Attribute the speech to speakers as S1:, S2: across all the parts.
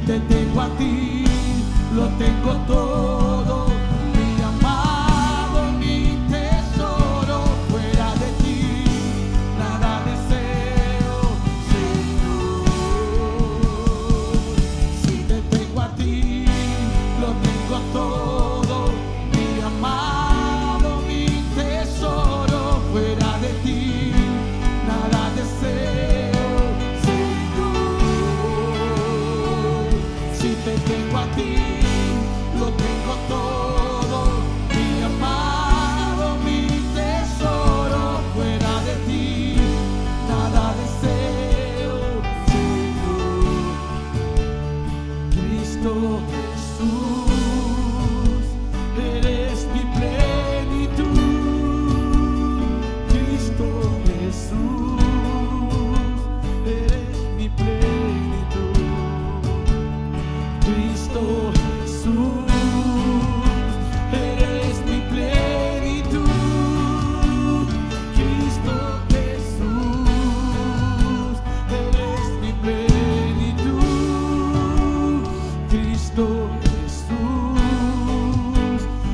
S1: te tengo a ti, lo tengo todo. Mi amado, mi tesoro, fuera de ti nada deseo, Señor. Si te tengo a ti, lo tengo todo. Mi amado, mi tesoro, fuera de ti nada deseo, Señor. Si te tengo a ti, lo tengo todo. Mi amado, mi tesoro, fuera de ti nada deseo, Señor. Cristo Jesús, eres mi plenitud. Cristo Jesús, eres mi plenitud. Cristo Jesús, eres mi plenitud. Cristo Jesús, eres mi plenitud. Cristo Jesús,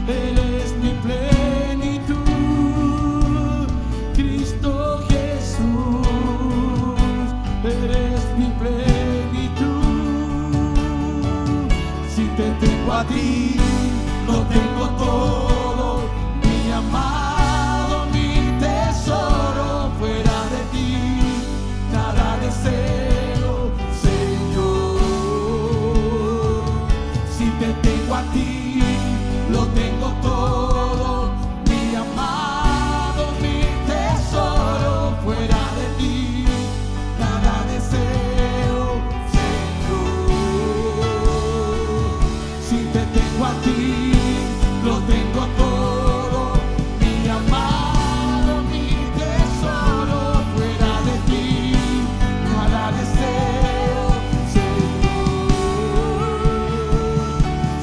S1: eres mi plenitud. Cristo Jesús, eres mi plenitud. Si te tengo a ti, lo tengo todo. Mi amado, mi tesoro, fuera de ti nada deseo, Señor. Si te tengo a ti, lo tengo todo. Mi amado, mi tesoro, fuera de ti nada deseo, Señor. Si te tengo a ti, lo tengo todo. Mi amado, mi tesoro, fuera de ti nada deseo, Señor.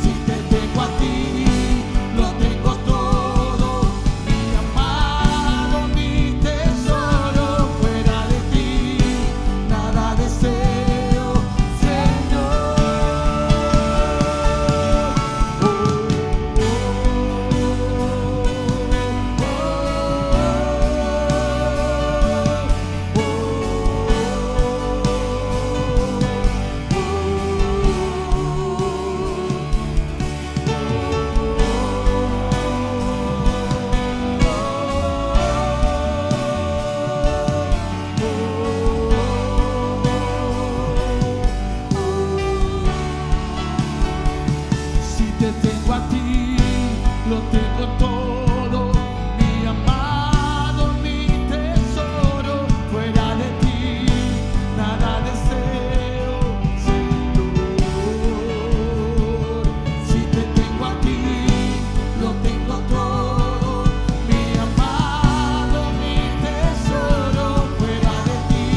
S1: Si te tengo a ti, lo tengo todo. Mi amado, mi tesoro, fuera de ti nada deseo, Señor. Si te tengo a ti, lo tengo todo. Mi amado, mi tesoro, fuera de ti nada deseo, Señor. Si te tengo a ti, lo tengo todo. Mi amado, mi tesoro, fuera de ti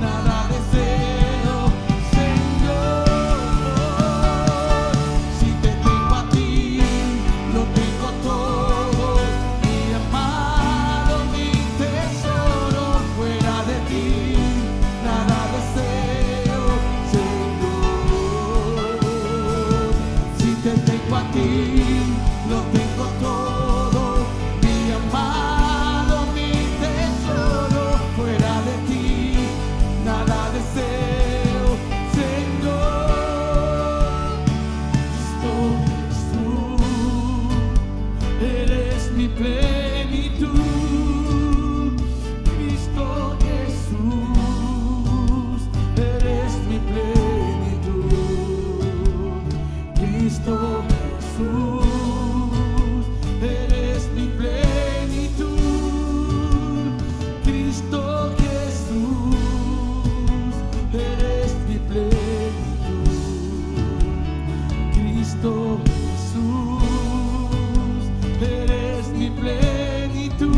S1: nada deseo, Señor. Si te tengo a ti, lo tengo todo. Mi amado, mi tesoro, fuera de ti nada deseo, Señor. Si te tengo a ti, lo tengo todo. Mi amado, mi tesoro, fuera de ti nada deseo, Señor. Cristo Jesús, eres mi plenitud. Cristo Jesús, eres mi plenitud. Cristo Jesús, eres mi plenitud. Cristo Jesús, eres mi plenitud. Cristo Jesús, eres mi plenitud.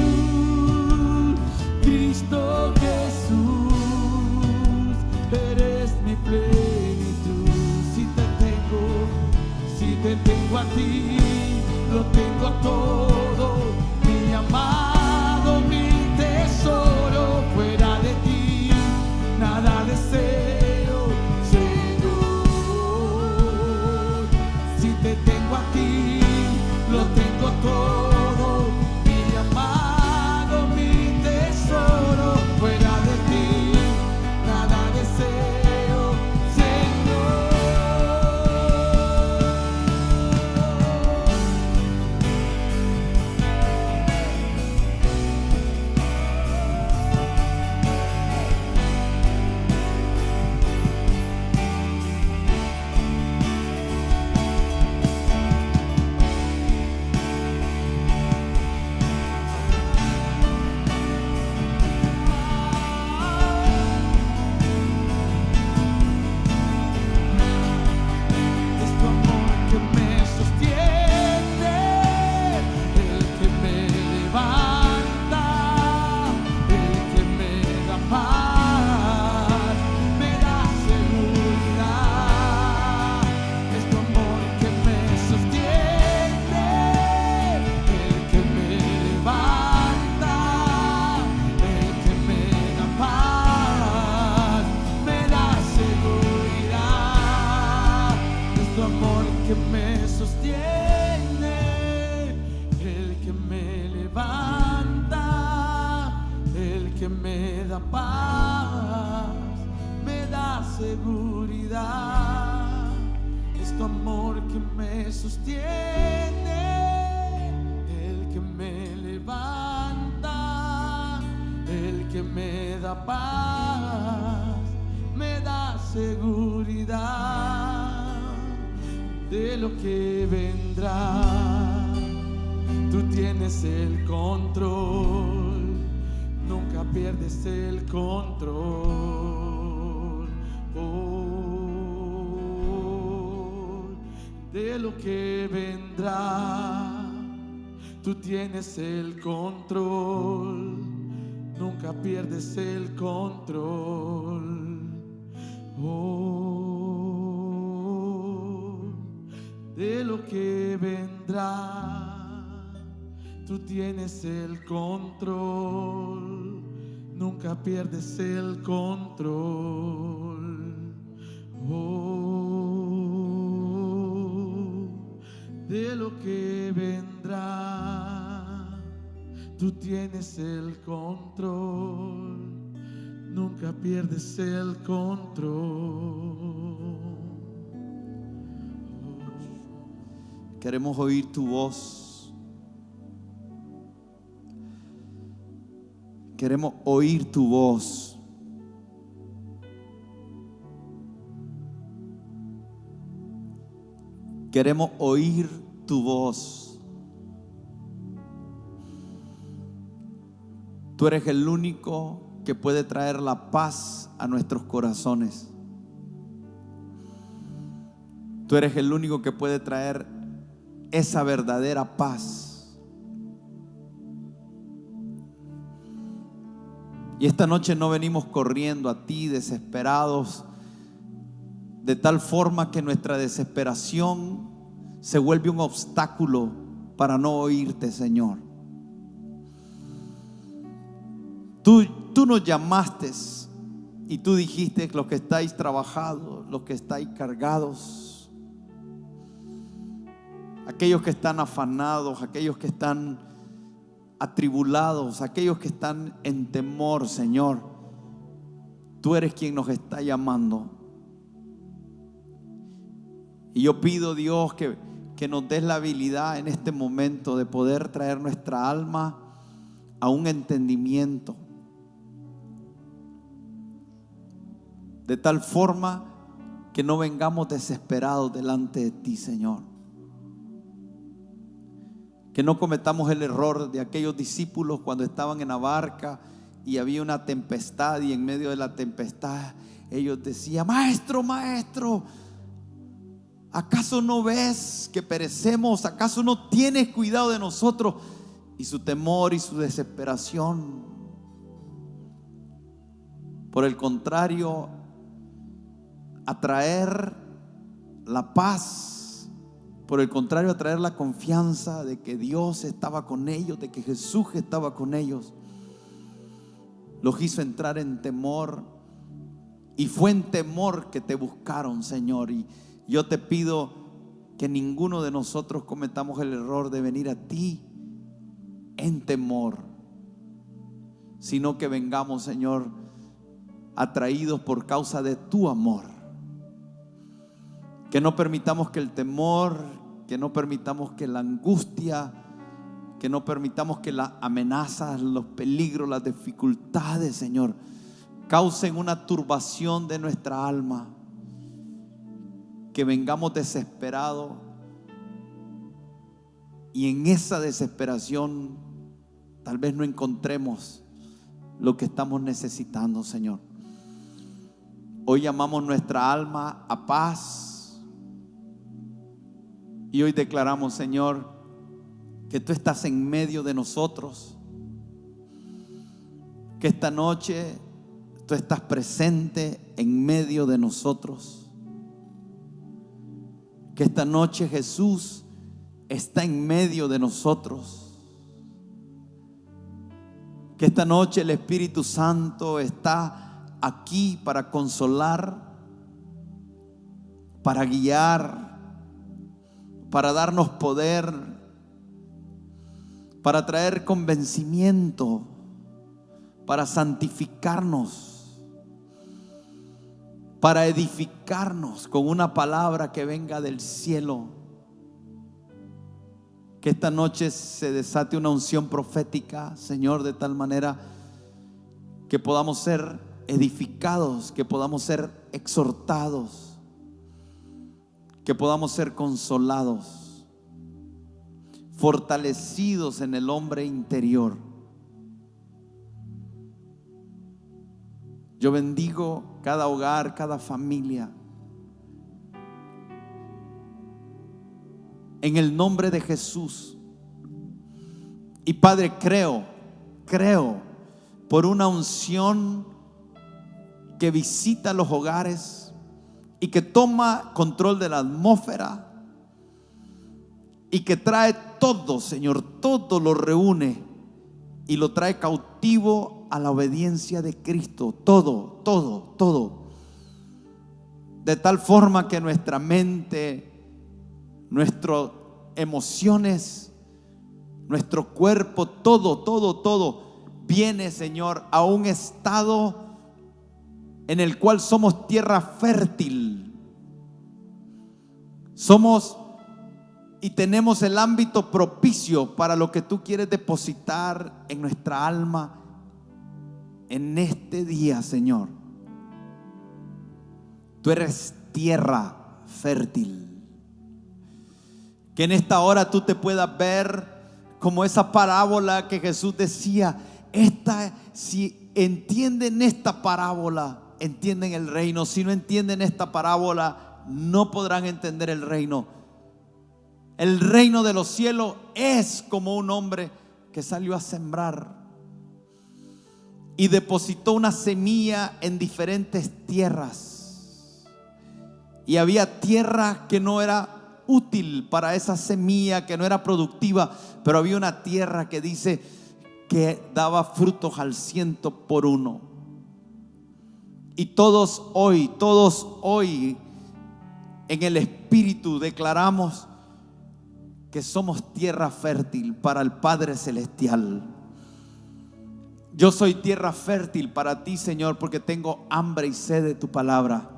S1: Cristo Jesús, eres mi plenitud. Si te tengo a ti, lo tengo todo. Mi amado, mi tesoro, fuera de ti nada deseo, Señor. que me sostiene, el que me levanta, el que me da paz, me da seguridad. Es tu amor que me sostiene, el que me levanta, el que me da paz, me da seguridad de lo que vendrá. Tú tienes el control, nunca pierdes el control. De lo que vendrá, tú tienes el control, nunca pierdes el control. De lo que vendrá, tú tienes el control, nunca pierdes el control. De lo que vendrá, tú tienes el control, nunca pierdes el control.
S2: Queremos oír tu voz. Queremos oír tu voz. Queremos oír tu voz. Tú eres el único que puede traer la paz a nuestros corazones. Tú eres el único que puede traer esa verdadera paz. Y esta noche no venimos corriendo a ti desesperados, de tal forma que nuestra desesperación se vuelve un obstáculo para no oírte, Señor. Tú nos llamaste y tú dijiste: los que estáis trabajados, los que estáis cargados, aquellos que están afanados, aquellos que están atribulados, aquellos que están en temor, Señor, tú eres quien nos está llamando. Y yo pido, Dios, que nos des la habilidad en este momento de poder traer nuestra alma a un entendimiento, de tal forma que no vengamos desesperados delante de ti, Señor. Que no cometamos el error de aquellos discípulos cuando estaban en la barca y había una tempestad, y en medio de la tempestad ellos decían: Maestro, Maestro, ¿acaso no ves que perecemos? ¿Acaso no tienes cuidado de nosotros? Y su temor y su desesperación, por el contrario, atraer la paz, por el contrario, atraer la confianza de que Dios estaba con ellos, de que Jesús estaba con ellos, los hizo entrar en temor. Y fue en temor que te buscaron, Señor. Y yo te pido que ninguno de nosotros cometamos el error de venir a ti en temor, sino que vengamos, Señor, atraídos por causa de tu amor. Que no permitamos que el temor, que no permitamos que la angustia, que no permitamos que las amenazas, los peligros, las dificultades, Señor, causen una turbación de nuestra alma. Que vengamos desesperados y en esa desesperación tal vez no encontremos lo que estamos necesitando, Señor. Hoy llamamos nuestra alma a paz. Y hoy declaramos, Señor, que tú estás en medio de nosotros. Que esta noche tú estás presente en medio de nosotros. Que esta noche Jesús está en medio de nosotros. Que esta noche el Espíritu Santo está aquí para consolar, para guiar, para darnos poder, para traer convencimiento, para santificarnos, para edificarnos con una palabra que venga del cielo. Que esta noche se desate una unción profética, Señor, de tal manera que podamos ser edificados, que podamos ser exhortados, que podamos ser consolados, fortalecidos en el hombre interior. Yo bendigo cada hogar, cada familia, en el nombre de Jesús. Y Padre, creo por una unción que visita los hogares y que toma control de la atmósfera y que trae todo, Señor, todo lo reúne y lo trae cautivo a la obediencia de Cristo. Todo. De tal forma que nuestra mente, nuestras emociones, nuestro cuerpo, todo viene, Señor, a un estado en el cual somos tierra fértil. Somos y tenemos el ámbito propicio para lo que tú quieres depositar en nuestra alma en este día, Señor. Tú eres tierra fértil. Que en esta hora tú te puedas ver como esa parábola que Jesús decía. Si entienden esta parábola, entienden el reino. Si no entienden esta parábola, no podrán entender el reino. El reino de los cielos es como un hombre que salió a sembrar y depositó una semilla en diferentes tierras. Y había tierra que no era útil para esa semilla, que no era productiva, pero había una tierra que dice que daba frutos al 100%. Y todos hoy en el Espíritu declaramos que somos tierra fértil para el Padre Celestial. Yo soy tierra fértil para ti, Señor, porque tengo hambre y sed de tu palabra.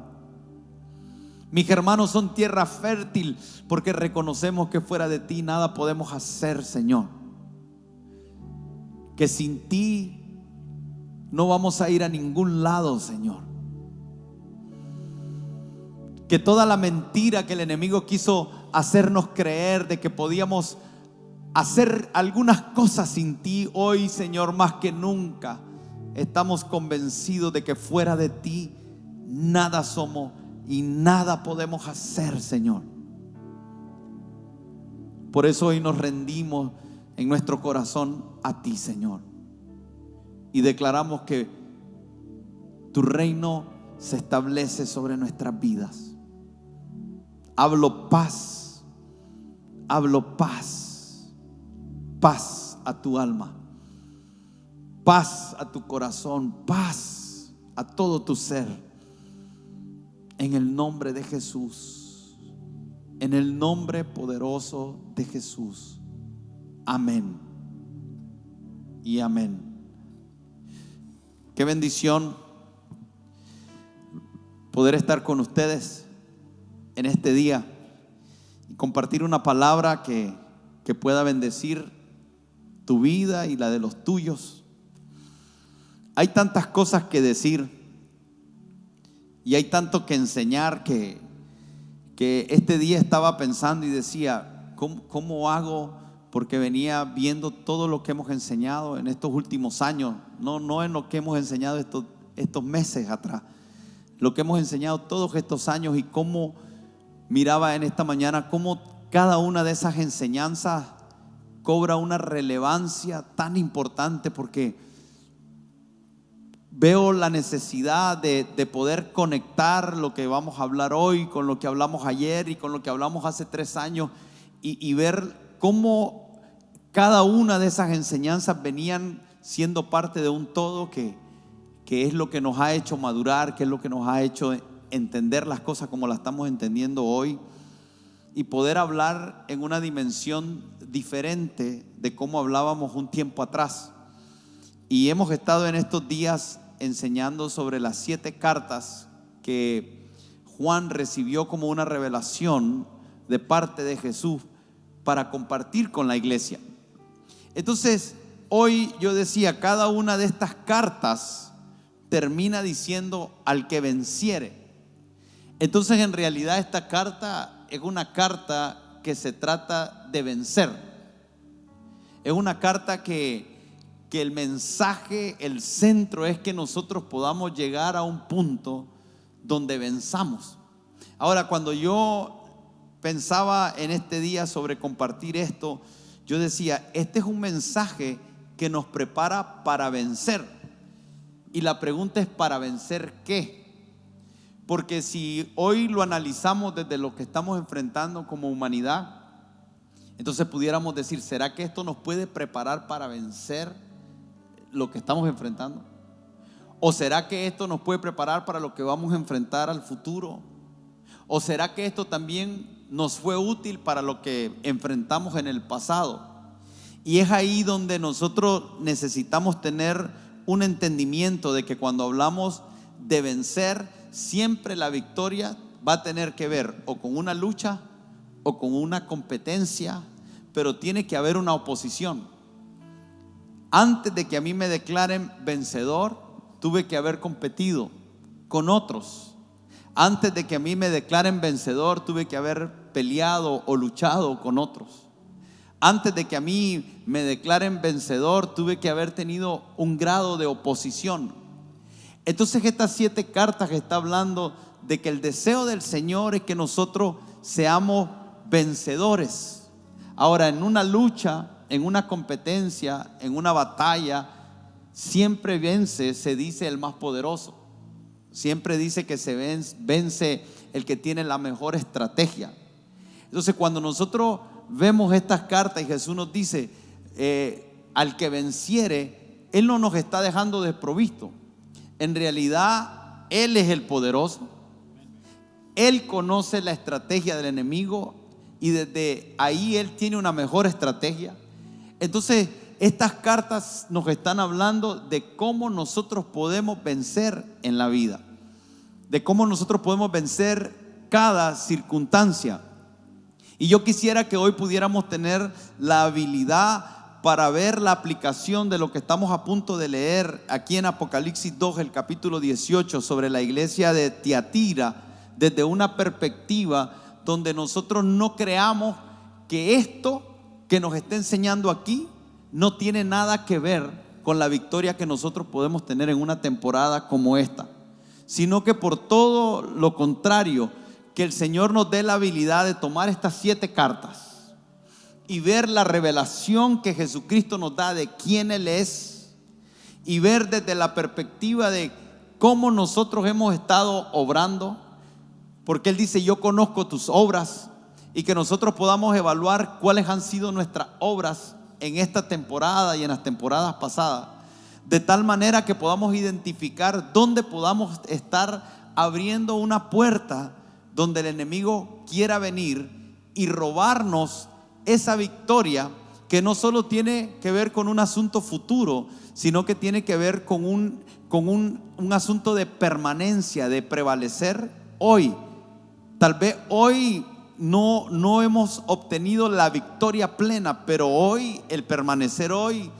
S2: Mis hermanos son tierra fértil porque reconocemos que fuera de ti nada podemos hacer, Señor. Que sin ti no vamos a ir a ningún lado, Señor. Que toda la mentira que el enemigo quiso hacernos creer de que podíamos hacer algunas cosas sin ti, hoy, Señor, más que nunca estamos convencidos de que fuera de ti nada somos y nada podemos hacer, Señor. Por eso hoy nos rendimos en nuestro corazón a ti, Señor, y declaramos que tu reino se establece sobre nuestras vidas. Hablo paz, paz a tu alma, paz a tu corazón, paz a todo tu ser. En el nombre de Jesús, en el nombre poderoso de Jesús. Amén y amén. Qué bendición poder estar con ustedes en este día y compartir una palabra que pueda bendecir tu vida y la de los tuyos. Hay tantas cosas que decir y hay tanto que enseñar que este día estaba pensando y decía, ¿cómo hago? Porque venía viendo todo lo que hemos enseñado en estos últimos años, no en lo que hemos enseñado estos meses atrás, lo que hemos enseñado todos estos años, y cómo miraba en esta mañana cómo cada una de esas enseñanzas cobra una relevancia tan importante, porque veo la necesidad de poder conectar lo que vamos a hablar hoy con lo que hablamos ayer y con lo que hablamos hace 3 años y ver cómo cada una de esas enseñanzas venían siendo parte de un todo que es lo que nos ha hecho madurar, que es lo que nos ha hecho entender las cosas como las estamos entendiendo hoy. y poder hablar en una dimensión diferente de cómo hablábamos un tiempo atrás. Y hemos estado en estos días enseñando sobre las 7 cartas que Juan recibió como una revelación de parte de Jesús para compartir con la iglesia. Entonces, hoy yo decía, cada una de estas cartas termina diciendo al que venciere. Entonces, en realidad esta carta es una carta que se trata de vencer. Es una carta que el mensaje, el centro es que nosotros podamos llegar a un punto donde venzamos. Ahora, cuando yo pensaba en este día sobre compartir esto, yo decía, este es un mensaje que nos prepara para vencer. Y la pregunta es, ¿para vencer qué? Porque si hoy lo analizamos desde lo que estamos enfrentando como humanidad, entonces pudiéramos decir, ¿será que esto nos puede preparar para vencer lo que estamos enfrentando? ¿O será que esto nos puede preparar para lo que vamos a enfrentar al futuro? ¿O será que esto también nos fue útil para lo que enfrentamos en el pasado? Y es ahí donde nosotros necesitamos tener un entendimiento de que cuando hablamos de vencer, siempre la victoria va a tener que ver o con una lucha o con una competencia, pero tiene que haber una oposición. Antes de que a mí me declaren vencedor, tuve que haber competido con otros. Antes de que a mí me declaren vencedor, tuve que haber peleado o luchado con otros. Antes de que a mí me declaren vencedor, tuve que haber tenido un grado de oposición. Entonces estas 7 cartas está hablando de que el deseo del Señor es que nosotros seamos vencedores. Ahora, en una lucha, en una competencia, en una batalla, siempre vence, se dice, el más poderoso. Siempre dice que se vence el que tiene la mejor estrategia. Entonces, cuando nosotros vemos estas cartas y Jesús nos dice, al que venciere, Él no nos está dejando desprovisto. En realidad, Él es el poderoso. Él conoce la estrategia del enemigo y desde ahí Él tiene una mejor estrategia. Entonces, estas cartas nos están hablando de cómo nosotros podemos vencer en la vida, de cómo nosotros podemos vencer cada circunstancia. Y yo quisiera que hoy pudiéramos tener la habilidad para ver la aplicación de lo que estamos a punto de leer aquí en Apocalipsis 2, el capítulo 18, sobre la iglesia de Tiatira, desde una perspectiva donde nosotros no creamos que esto que nos está enseñando aquí no tiene nada que ver con la victoria que nosotros podemos tener en una temporada como esta, sino que por todo lo contrario, que el Señor nos dé la habilidad de tomar estas 7 cartas y ver la revelación que Jesucristo nos da de quién Él es, y ver desde la perspectiva de cómo nosotros hemos estado obrando, porque Él dice, yo conozco tus obras, y que nosotros podamos evaluar cuáles han sido nuestras obras en esta temporada y en las temporadas pasadas, de tal manera que podamos identificar dónde podamos estar abriendo una puerta donde el enemigo quiera venir y robarnos esa victoria, que no solo tiene que ver con un asunto futuro, sino que tiene que ver con un asunto de permanencia, de prevalecer hoy. Tal vez hoy no hemos obtenido la victoria plena, pero hoy, el permanecer hoy,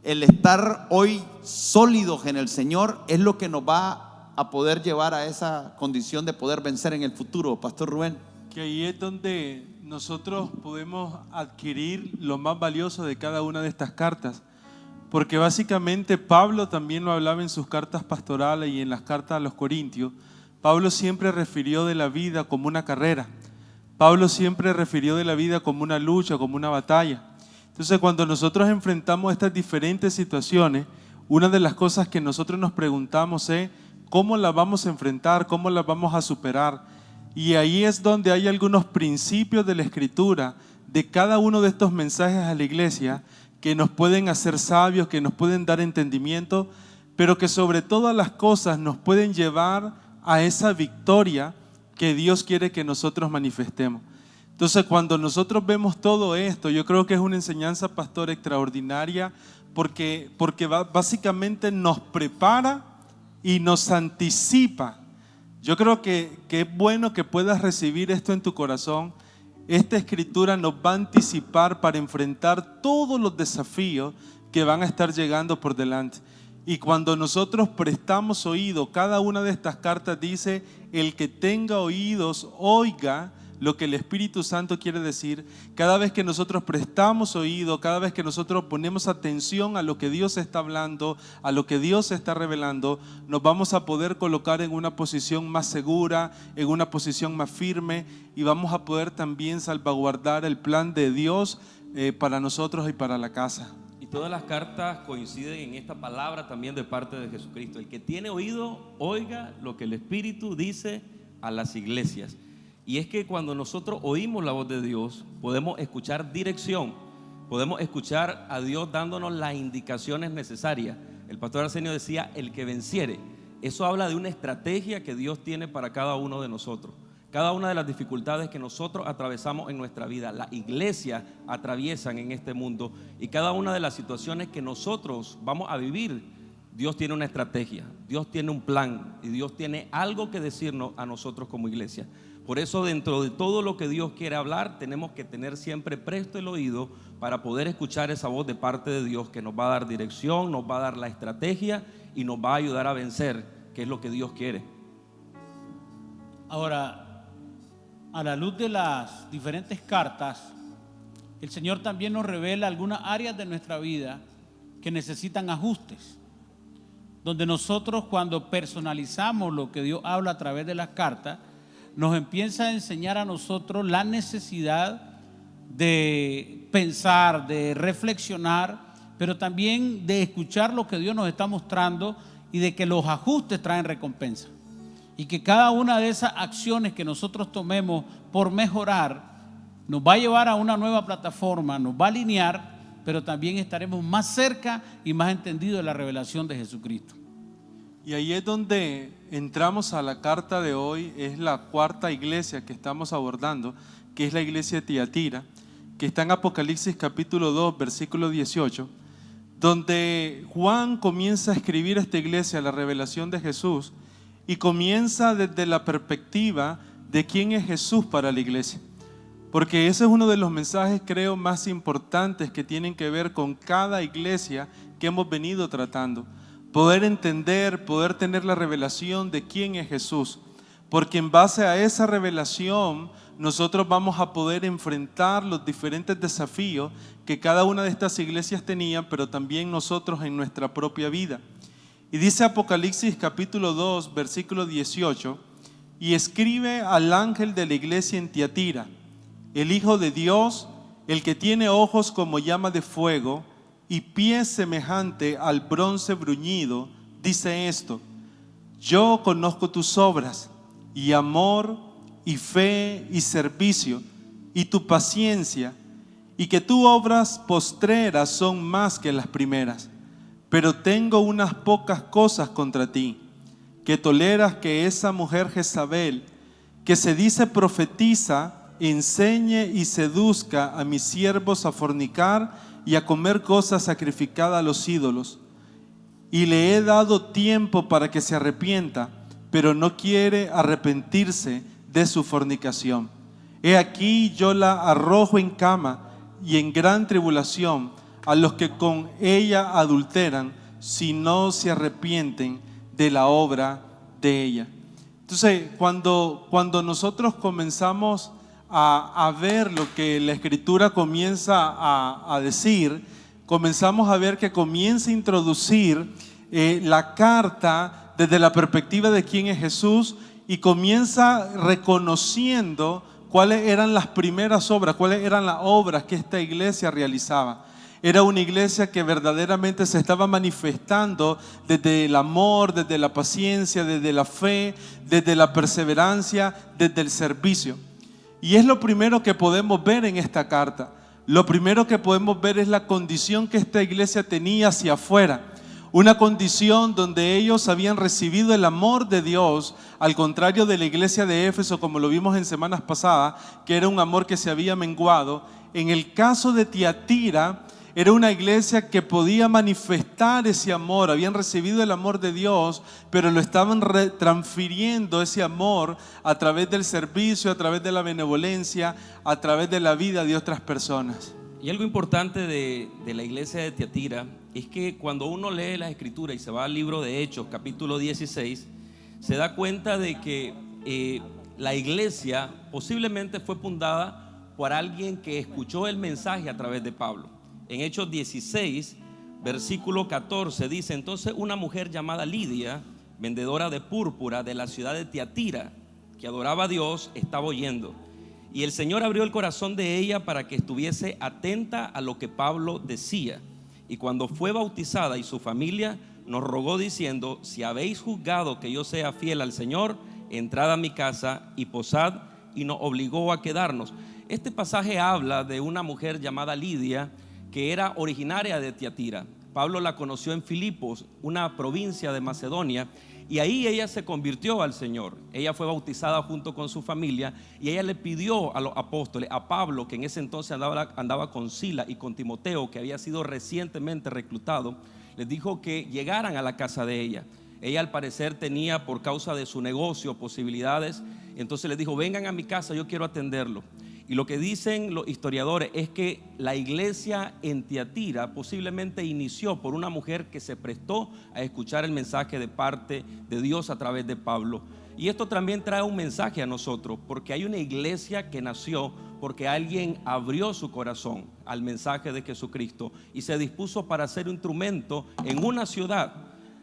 S2: el estar hoy sólidos en el Señor, es lo que nos va a poder llevar a esa condición de poder vencer en el futuro. Pastor Rubén.
S3: Que ahí es donde nosotros podemos adquirir lo más valioso de cada una de estas cartas, porque básicamente Pablo también lo hablaba en sus cartas pastorales y en las cartas a los Corintios. Pablo siempre refirió de la vida como una carrera. Pablo siempre refirió de la vida como una lucha, como una batalla. Entonces, cuando nosotros enfrentamos estas diferentes situaciones, una de las cosas que nosotros nos preguntamos es ¿cómo las vamos a enfrentar? ¿Cómo las vamos a superar? Y ahí es donde hay algunos principios de la Escritura, de cada uno de estos mensajes a la iglesia, que nos pueden hacer sabios, que nos pueden dar entendimiento, pero que sobre todas las cosas nos pueden llevar a esa victoria que Dios quiere que nosotros manifestemos. Entonces, cuando nosotros vemos todo esto, yo creo que es una enseñanza, pastor, extraordinaria, porque básicamente nos prepara y nos anticipa. Yo creo que es bueno que puedas recibir esto en tu corazón. Esta escritura nos va a anticipar para enfrentar todos los desafíos que van a estar llegando por delante. Y cuando nosotros prestamos oído, cada una de estas cartas dice: el que tenga oídos, oiga lo que el Espíritu Santo quiere decir. Cada vez que nosotros prestamos oído, cada vez que nosotros ponemos atención a lo que Dios está hablando, a lo que Dios está revelando, nos vamos a poder colocar en una posición más segura, en una posición más firme, y vamos a poder también salvaguardar el plan de Dios para nosotros y para la casa.
S4: Y todas las cartas coinciden en esta palabra también de parte de Jesucristo: el que tiene oído, oiga lo que el Espíritu dice a las iglesias. Y es que cuando nosotros oímos la voz de Dios, podemos escuchar dirección, podemos escuchar a Dios dándonos las indicaciones necesarias. El pastor Arsenio decía: el que venciere. Eso habla de una estrategia que Dios tiene para cada uno de nosotros. Cada una de las dificultades que nosotros atravesamos en nuestra vida, las iglesias atraviesan en este mundo, y cada una de las situaciones que nosotros vamos a vivir, Dios tiene una estrategia, Dios tiene un plan, y Dios tiene algo que decirnos a nosotros como iglesia. Por eso, dentro de todo lo que Dios quiere hablar, tenemos que tener siempre presto el oído para poder escuchar esa voz de parte de Dios, que nos va a dar dirección, nos va a dar la estrategia y nos va a ayudar a vencer, que es lo que Dios quiere.
S5: Ahora, a la luz de las diferentes cartas, el Señor también nos revela algunas áreas de nuestra vida que necesitan ajustes, donde nosotros, cuando personalizamos lo que Dios habla a través de las cartas, nos empieza a enseñar a nosotros la necesidad de pensar, de reflexionar, pero también de escuchar lo que Dios nos está mostrando, y de que los ajustes traen recompensa, y que cada una de esas acciones que nosotros tomemos por mejorar nos va a llevar a una nueva plataforma, nos va a alinear, pero también estaremos más cerca y más entendidos de la revelación de Jesucristo.
S3: Y ahí es donde entramos a la carta de hoy. Es la cuarta iglesia que estamos abordando, que es la iglesia de Tiatira, que está en Apocalipsis capítulo 2, versículo 18, donde Juan comienza a escribir a esta iglesia la revelación de Jesús, y comienza desde la perspectiva de quién es Jesús para la iglesia. Porque ese es uno de los mensajes, creo, más importantes que tienen que ver con cada iglesia que hemos venido tratando. Poder entender, poder tener la revelación de quién es Jesús. Porque en base a esa revelación nosotros vamos a poder enfrentar los diferentes desafíos que cada una de estas iglesias tenían, pero también nosotros en nuestra propia vida. Y dice Apocalipsis capítulo 2, versículo 18: y escribe al ángel de la iglesia en Tiatira, el Hijo de Dios, el que tiene ojos como llama de fuego y pies semejante al bronce bruñido, dice esto: yo conozco tus obras, y amor, y fe, y servicio, y tu paciencia, y que tus obras postreras son más que las primeras. Pero tengo unas pocas cosas contra ti, que toleras que esa mujer Jezabel, que se dice profetiza, enseñe y seduzca a mis siervos a fornicar y a comer cosas sacrificadas a los ídolos. Y le he dado tiempo para que se arrepienta, pero no quiere arrepentirse de su fornicación. He aquí yo la arrojo en cama y en gran tribulación a los que con ella adulteran, si no se arrepienten de la obra de ella. Entonces, cuando nosotros comenzamos a ver lo que la Escritura comienza a decir, comenzamos a ver que comienza a introducir la carta desde la perspectiva de quién es Jesús, y comienza reconociendo cuáles eran las primeras obras, cuáles eran las obras que esta iglesia realizaba. Era una iglesia que verdaderamente se estaba manifestando desde el amor, desde la paciencia, desde la fe, desde la perseverancia, desde el servicio. Y es lo primero que podemos ver en esta carta. Lo primero que podemos ver es la condición que esta iglesia tenía hacia afuera. Una condición donde ellos habían recibido el amor de Dios, al contrario de la iglesia de Éfeso, como lo vimos en semanas pasadas, que era un amor que se había menguado. En el caso de Tiatira, era una iglesia que podía manifestar ese amor. Habían recibido el amor de Dios, pero lo estaban transfiriendo ese amor a través del servicio, a través de la benevolencia, a través de la vida de otras personas.
S4: Y algo importante de la iglesia de Tiatira es que cuando uno lee las escrituras y se va al libro de Hechos, capítulo 16, se da cuenta de que la iglesia posiblemente fue fundada por alguien que escuchó el mensaje a través de Pablo. En Hechos 16, versículo 14 dice: entonces una mujer llamada Lidia, vendedora de púrpura de la ciudad de Tiatira, que adoraba a Dios, estaba oyendo. Y el Señor abrió el corazón de ella para que estuviese atenta a lo que Pablo decía. Y cuando fue bautizada y su familia, nos rogó diciendo: si habéis juzgado que yo sea fiel al Señor, entrad a mi casa y posad, y nos obligó a quedarnos. Este pasaje habla de una mujer llamada Lidia, que era originaria de Tiatira. Pablo la conoció en Filipos, una provincia de Macedonia, y ahí ella se convirtió al Señor. Ella fue bautizada junto con su familia, y ella le pidió a los apóstoles, a Pablo, que en ese entonces andaba con Sila y con Timoteo, que había sido recientemente reclutado, les dijo que llegaran a la casa de ella. Ella al parecer tenía, por causa de su negocio, posibilidades. Entonces les dijo: vengan a mi casa, yo quiero atenderlo. Y lo que dicen los historiadores es que la iglesia en Tiatira posiblemente inició por una mujer que se prestó a escuchar el mensaje de parte de Dios a través de Pablo. Y esto también trae un mensaje a nosotros, porque hay una iglesia que nació porque alguien abrió su corazón al mensaje de Jesucristo y se dispuso para ser un instrumento en una ciudad.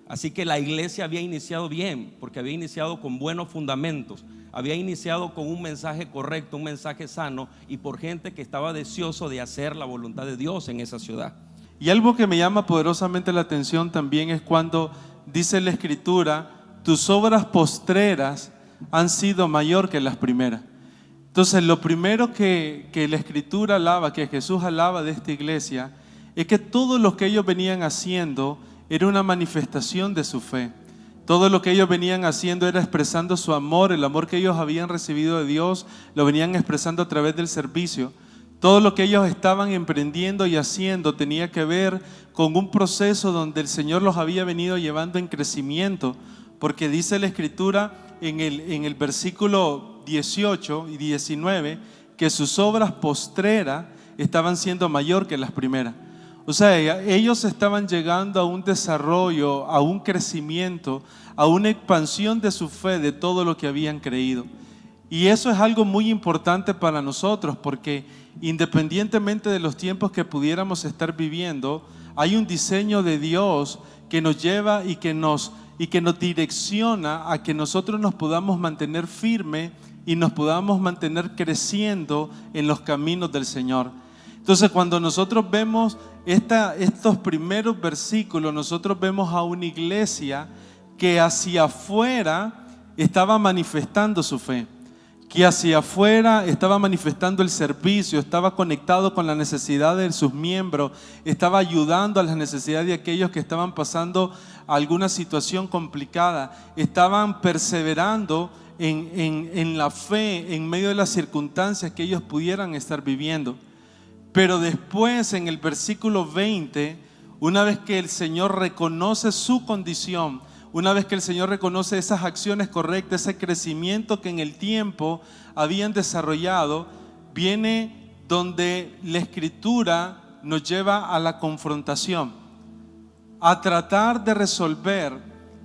S4: Así que la iglesia había iniciado bien, porque había iniciado con buenos fundamentos, había iniciado con un mensaje correcto, un mensaje sano, y por gente que estaba deseoso de hacer la voluntad de Dios en esa ciudad.
S3: Y algo que me llama poderosamente la atención también es cuando dice la Escritura: tus obras postreras han sido mayor que las primeras. Entonces, lo primero que la Escritura alaba, que Jesús alaba de esta iglesia, es que todo lo que ellos venían haciendo era una manifestación de su fe. Todo lo que ellos venían haciendo era expresando su amor, el amor que ellos habían recibido de Dios, lo venían expresando a través del servicio. Todo lo que ellos estaban emprendiendo y haciendo tenía que ver con un proceso donde el Señor los había venido llevando en crecimiento, porque dice la Escritura en el versículo 18 y 19 que sus obras postreras estaban siendo mayor que las primeras. O sea, ellos estaban llegando a un desarrollo, a un crecimiento, a una expansión de su fe, de todo lo que habían creído. Y eso es algo muy importante para nosotros, porque independientemente de los tiempos que pudiéramos estar viviendo, hay un diseño de Dios que nos lleva y que nos direcciona a que nosotros nos podamos mantener firmes y nos podamos mantener creciendo en los caminos del Señor. Entonces, cuando nosotros vemos estos primeros versículos, nosotros vemos a una iglesia que hacia afuera estaba manifestando su fe, que hacia afuera estaba manifestando el servicio, estaba conectado con la necesidad de sus miembros, estaba ayudando a las necesidades de aquellos que estaban pasando alguna situación complicada, estaban perseverando en la fe en medio de las circunstancias que ellos pudieran estar viviendo. Pero después, en el versículo 20, una vez que el Señor reconoce su condición, una vez que el Señor reconoce esas acciones correctas, ese crecimiento que en el tiempo habían desarrollado, viene donde la Escritura nos lleva a la confrontación, a tratar de resolver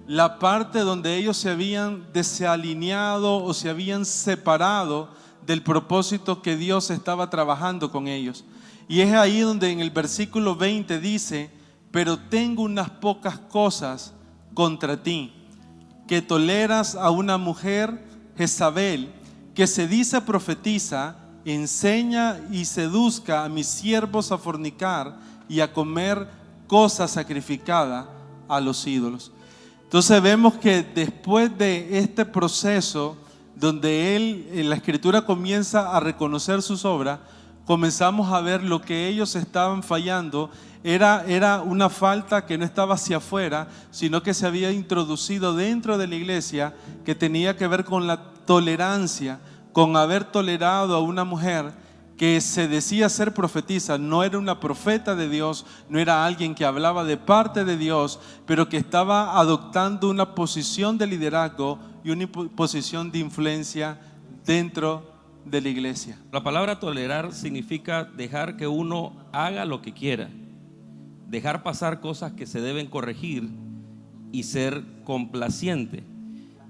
S3: la parte donde ellos se habían desalineado o se habían separado del propósito que Dios estaba trabajando con ellos. Y es ahí donde en el versículo 20 dice: pero tengo unas pocas cosas contra ti, que toleras a una mujer, Jezabel, que se dice profetiza, enseña y seduzca a mis siervos a fornicar y a comer cosas sacrificadas a los ídolos. Entonces vemos que después de este proceso donde la Escritura comienza a reconocer sus obras, comenzamos a ver lo que ellos estaban fallando era una falta que no estaba hacia afuera, sino que se había introducido dentro de la iglesia, que tenía que ver con la tolerancia, con haber tolerado a una mujer que se decía ser profetisa. No era una profeta de Dios, no era alguien que hablaba de parte de Dios, pero que estaba adoptando una posición de liderazgo y una posición de influencia dentro de la iglesia.
S4: La palabra tolerar significa dejar que uno haga lo que quiera, dejar pasar cosas que se deben corregir y ser complaciente.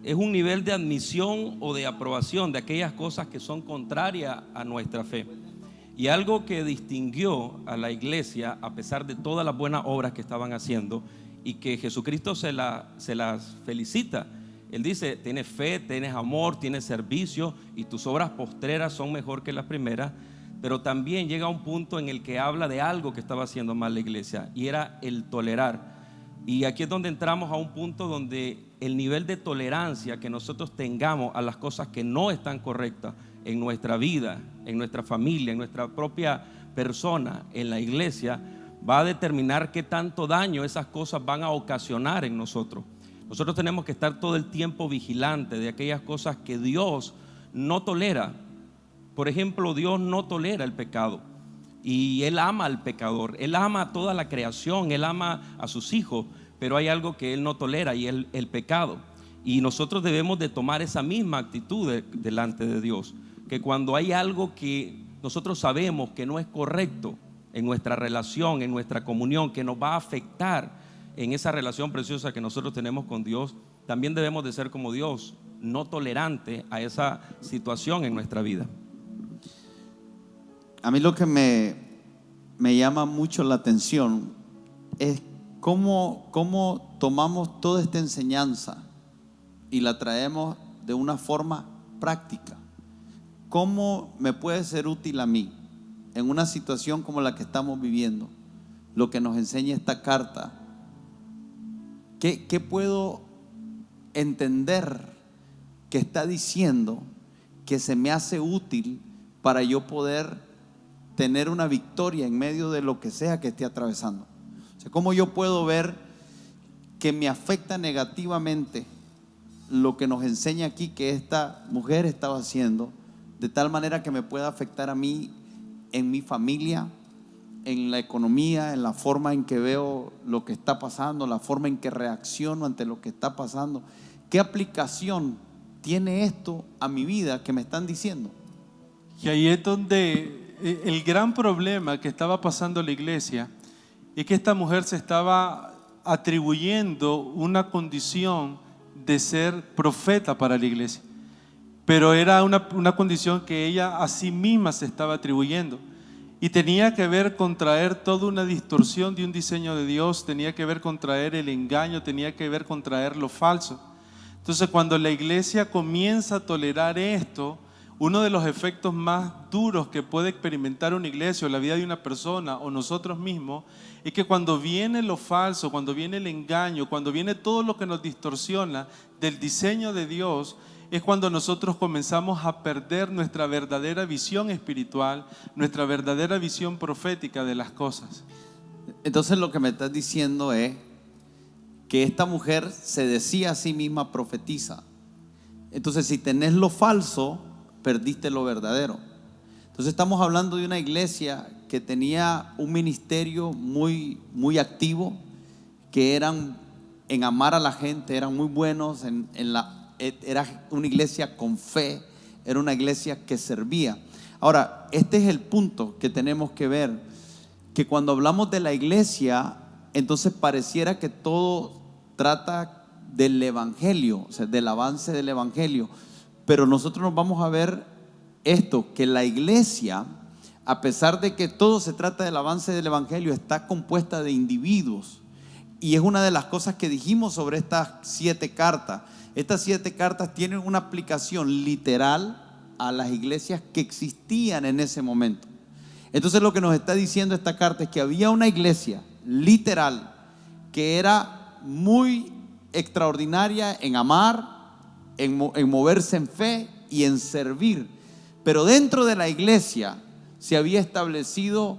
S4: Es un nivel de admisión o de aprobación de aquellas cosas que son contrarias a nuestra fe. Y algo que distinguió a la iglesia, a pesar de todas las buenas obras que estaban haciendo, y que Jesucristo se las felicita. Él dice: tienes fe, tienes amor, tienes servicio, y tus obras postreras son mejor que las primeras. Pero también llega a un punto en el que habla de algo que estaba haciendo mal la iglesia, y era el tolerar. Y aquí es donde entramos a un punto donde el nivel de tolerancia que nosotros tengamos a las cosas que no están correctas en nuestra vida, en nuestra familia, en nuestra propia persona, en la iglesia, va a determinar qué tanto daño esas cosas van a ocasionar en nosotros. Nosotros tenemos que estar todo el tiempo vigilantes de aquellas cosas que Dios no tolera. Por ejemplo, Dios no tolera el pecado, y Él ama al pecador, Él ama a toda la creación, Él ama a sus hijos, pero hay algo que Él no tolera, y es el pecado. Y nosotros debemos de tomar esa misma actitud delante de Dios, que cuando hay algo que nosotros sabemos que no es correcto en nuestra relación, en nuestra comunión, que nos va a afectar en esa relación preciosa que nosotros tenemos con Dios, también debemos de ser como Dios, no tolerante a esa situación en nuestra vida.
S2: A mí lo que me llama mucho la atención es cómo tomamos toda esta enseñanza y la traemos de una forma práctica. ¿Cómo me puede ser útil a mí en una situación como la que estamos viviendo? Lo que nos enseña esta carta. ¿Qué puedo entender que está diciendo que se me hace útil para yo poder tener una victoria en medio de lo que sea que esté atravesando? O sea, ¿cómo yo puedo ver que me afecta negativamente lo que nos enseña aquí que esta mujer estaba haciendo, de tal manera que me pueda afectar a mí en mi familia, en la economía, en la forma en que veo lo que está pasando, la forma en que reacciono ante lo que está pasando? ¿Qué aplicación tiene esto a mi vida que me están diciendo?
S3: Y ahí es donde el gran problema que estaba pasando la iglesia es que esta mujer se estaba atribuyendo una condición de ser profeta para la iglesia, pero era una condición que ella a sí misma se estaba atribuyendo, y tenía que ver con traer toda una distorsión de un diseño de Dios, tenía que ver con traer el engaño, tenía que ver con traer lo falso. Entonces, cuando la iglesia comienza a tolerar esto, uno de los efectos más duros que puede experimentar una iglesia o la vida de una persona o nosotros mismos es que cuando viene lo falso, cuando viene el engaño, cuando viene todo lo que nos distorsiona del diseño de Dios, es cuando nosotros comenzamos a perder nuestra verdadera visión espiritual, nuestra verdadera visión profética de las cosas.
S2: Entonces lo que me estás diciendo es que esta mujer se decía a sí misma profetiza. Entonces, si tenés lo falso, perdiste lo verdadero. Entonces estamos hablando de una iglesia que tenía un ministerio muy activo, que eran en amar a la gente, eran muy buenos era una iglesia con fe, era una iglesia que servía. Ahora, este es el punto que tenemos que ver, que cuando hablamos de la iglesia, entonces pareciera que todo trata del evangelio, o sea, del avance del evangelio. Pero nosotros nos vamos a ver esto, que la iglesia, a pesar de que todo se trata del avance del evangelio, está compuesta de individuos. Y es una de las cosas que dijimos sobre estas 7 cartas. Estas 7 cartas tienen una aplicación literal a las iglesias que existían en ese momento. Entonces lo que nos está diciendo esta carta es que había una iglesia literal que era muy extraordinaria en amar, en moverse en fe y en servir. Pero dentro de la iglesia se había establecido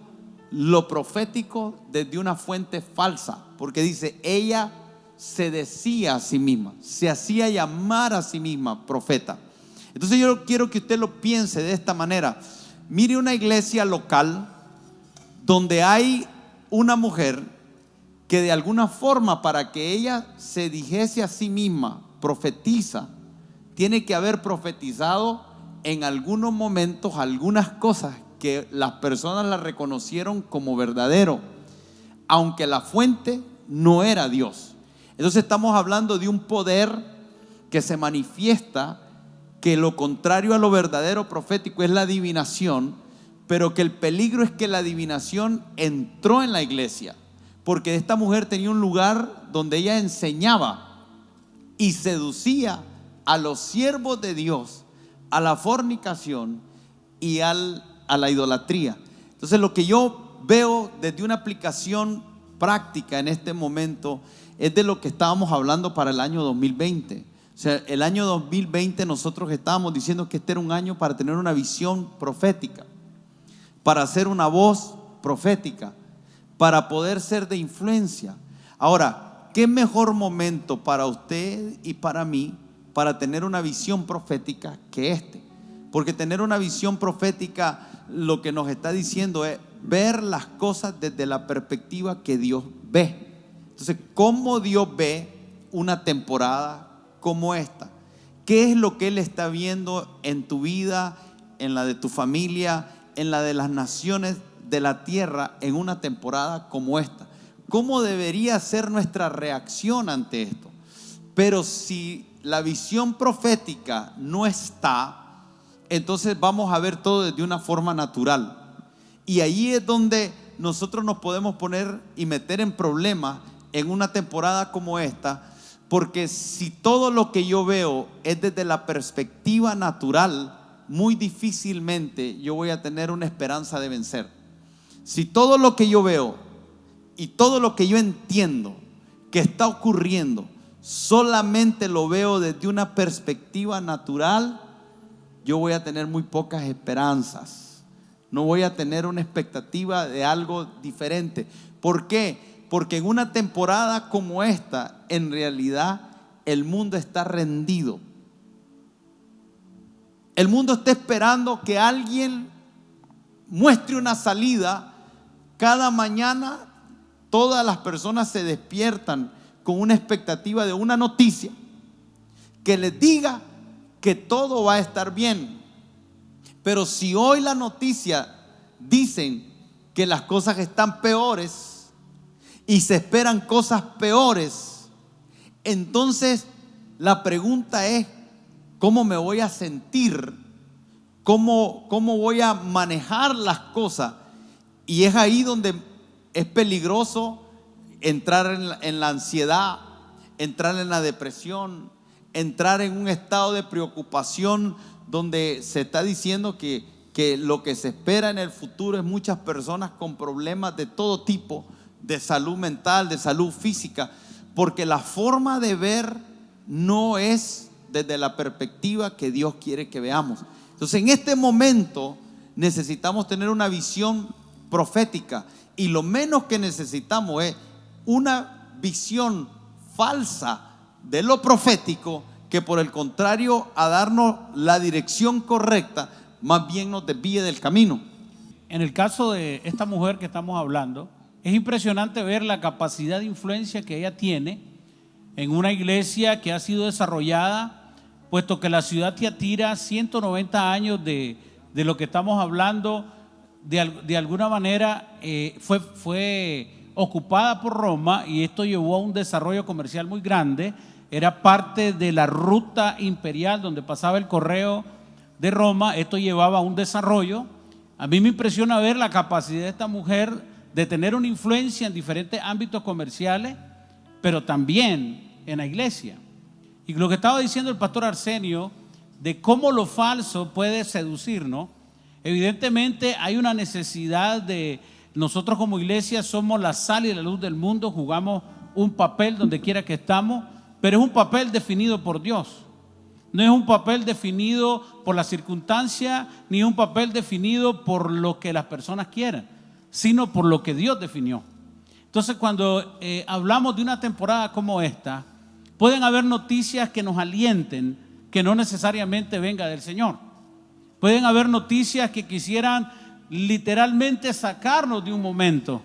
S2: lo profético desde una fuente falsa, porque dice, ella se decía a sí misma, se hacía llamar a sí misma profeta. Entonces yo quiero que usted lo piense de esta manera. Mire una iglesia local donde hay una mujer que de alguna forma, para que ella se dijese a sí misma profetiza, tiene que haber profetizado en algunos momentos algunas cosas que las personas la reconocieron como verdadero, aunque la fuente no era Dios. Entonces estamos hablando de un poder que se manifiesta, que lo contrario a lo verdadero profético es la adivinación, pero que el peligro es que la adivinación entró en la iglesia, porque esta mujer tenía un lugar donde ella enseñaba y seducía a los siervos de Dios a la fornicación y a la idolatría. Entonces lo que yo veo desde una aplicación práctica en este momento es de lo que estábamos hablando para el año 2020. O sea, el año 2020 nosotros estábamos diciendo que este era un año para tener una visión profética, para hacer una voz profética, para poder ser de influencia. Ahora, ¿qué mejor momento para usted y para mí para tener una visión profética que este? Porque tener una visión profética lo que nos está diciendo es ver las cosas desde la perspectiva que Dios ve. Entonces, ¿cómo Dios ve una temporada como esta? ¿Qué es lo que Él está viendo en tu vida, en la de tu familia, en la de las naciones de la tierra en una temporada como esta? ¿Cómo debería ser nuestra reacción ante esto? Pero si la visión profética no está, entonces vamos a ver todo desde una forma natural. Y ahí es donde nosotros nos podemos poner y meter en problemas en una temporada como esta, porque si todo lo que yo veo es desde la perspectiva natural, muy difícilmente yo voy a tener una esperanza de vencer. Si todo lo que yo veo y todo lo que yo entiendo que está ocurriendo solamente lo veo desde una perspectiva natural, yo voy a tener muy pocas esperanzas. No voy a tener una expectativa de algo diferente. ¿Por qué? Porque en una temporada como esta, en realidad el mundo está rendido. El mundo está esperando que alguien muestre una salida. Cada mañana todas las personas se despiertan con una expectativa de una noticia que les diga que todo va a estar bien. Pero si hoy la noticia dicen que las cosas están peores y se esperan cosas peores, entonces la pregunta es, ¿cómo me voy a sentir? ¿Cómo voy a manejar las cosas? Y es ahí donde es peligroso entrar en la ansiedad, entrar en la depresión, entrar en un estado de preocupación donde se está diciendo que lo que se espera en el futuro es muchas personas con problemas de todo tipo, de salud mental, de salud física, porque la forma de ver no es desde la perspectiva que Dios quiere que veamos. Entonces, en este momento necesitamos tener una visión profética, y lo menos que necesitamos es una visión falsa de lo profético, que por el contrario a darnos la dirección correcta, más bien nos desvíe del camino.
S5: En el caso de esta mujer que estamos hablando, es impresionante ver la capacidad de influencia que ella tiene en una iglesia que ha sido desarrollada, puesto que la ciudad Tiatira, 190 años de lo que estamos hablando, de alguna manera fue ocupada por Roma, y esto llevó a un desarrollo comercial muy grande. Era parte de la ruta imperial donde pasaba el correo de Roma. Esto llevaba a un desarrollo. A mí me impresiona ver la capacidad de esta mujer de tener una influencia en diferentes ámbitos comerciales, pero también en la iglesia. Y lo que estaba diciendo el pastor Arsenio, de cómo lo falso puede seducirnos, evidentemente hay una necesidad de, nosotros como iglesia somos la sal y la luz del mundo, jugamos un papel donde quiera que estamos, pero es un papel definido por Dios. No es un papel definido por la circunstancia, ni un papel definido por lo que las personas quieren, sino por lo que Dios definió. Entonces, cuando hablamos de una temporada como esta, pueden haber noticias que nos alienten, que no necesariamente venga del Señor. Pueden haber noticias que quisieran literalmente sacarnos de un momento,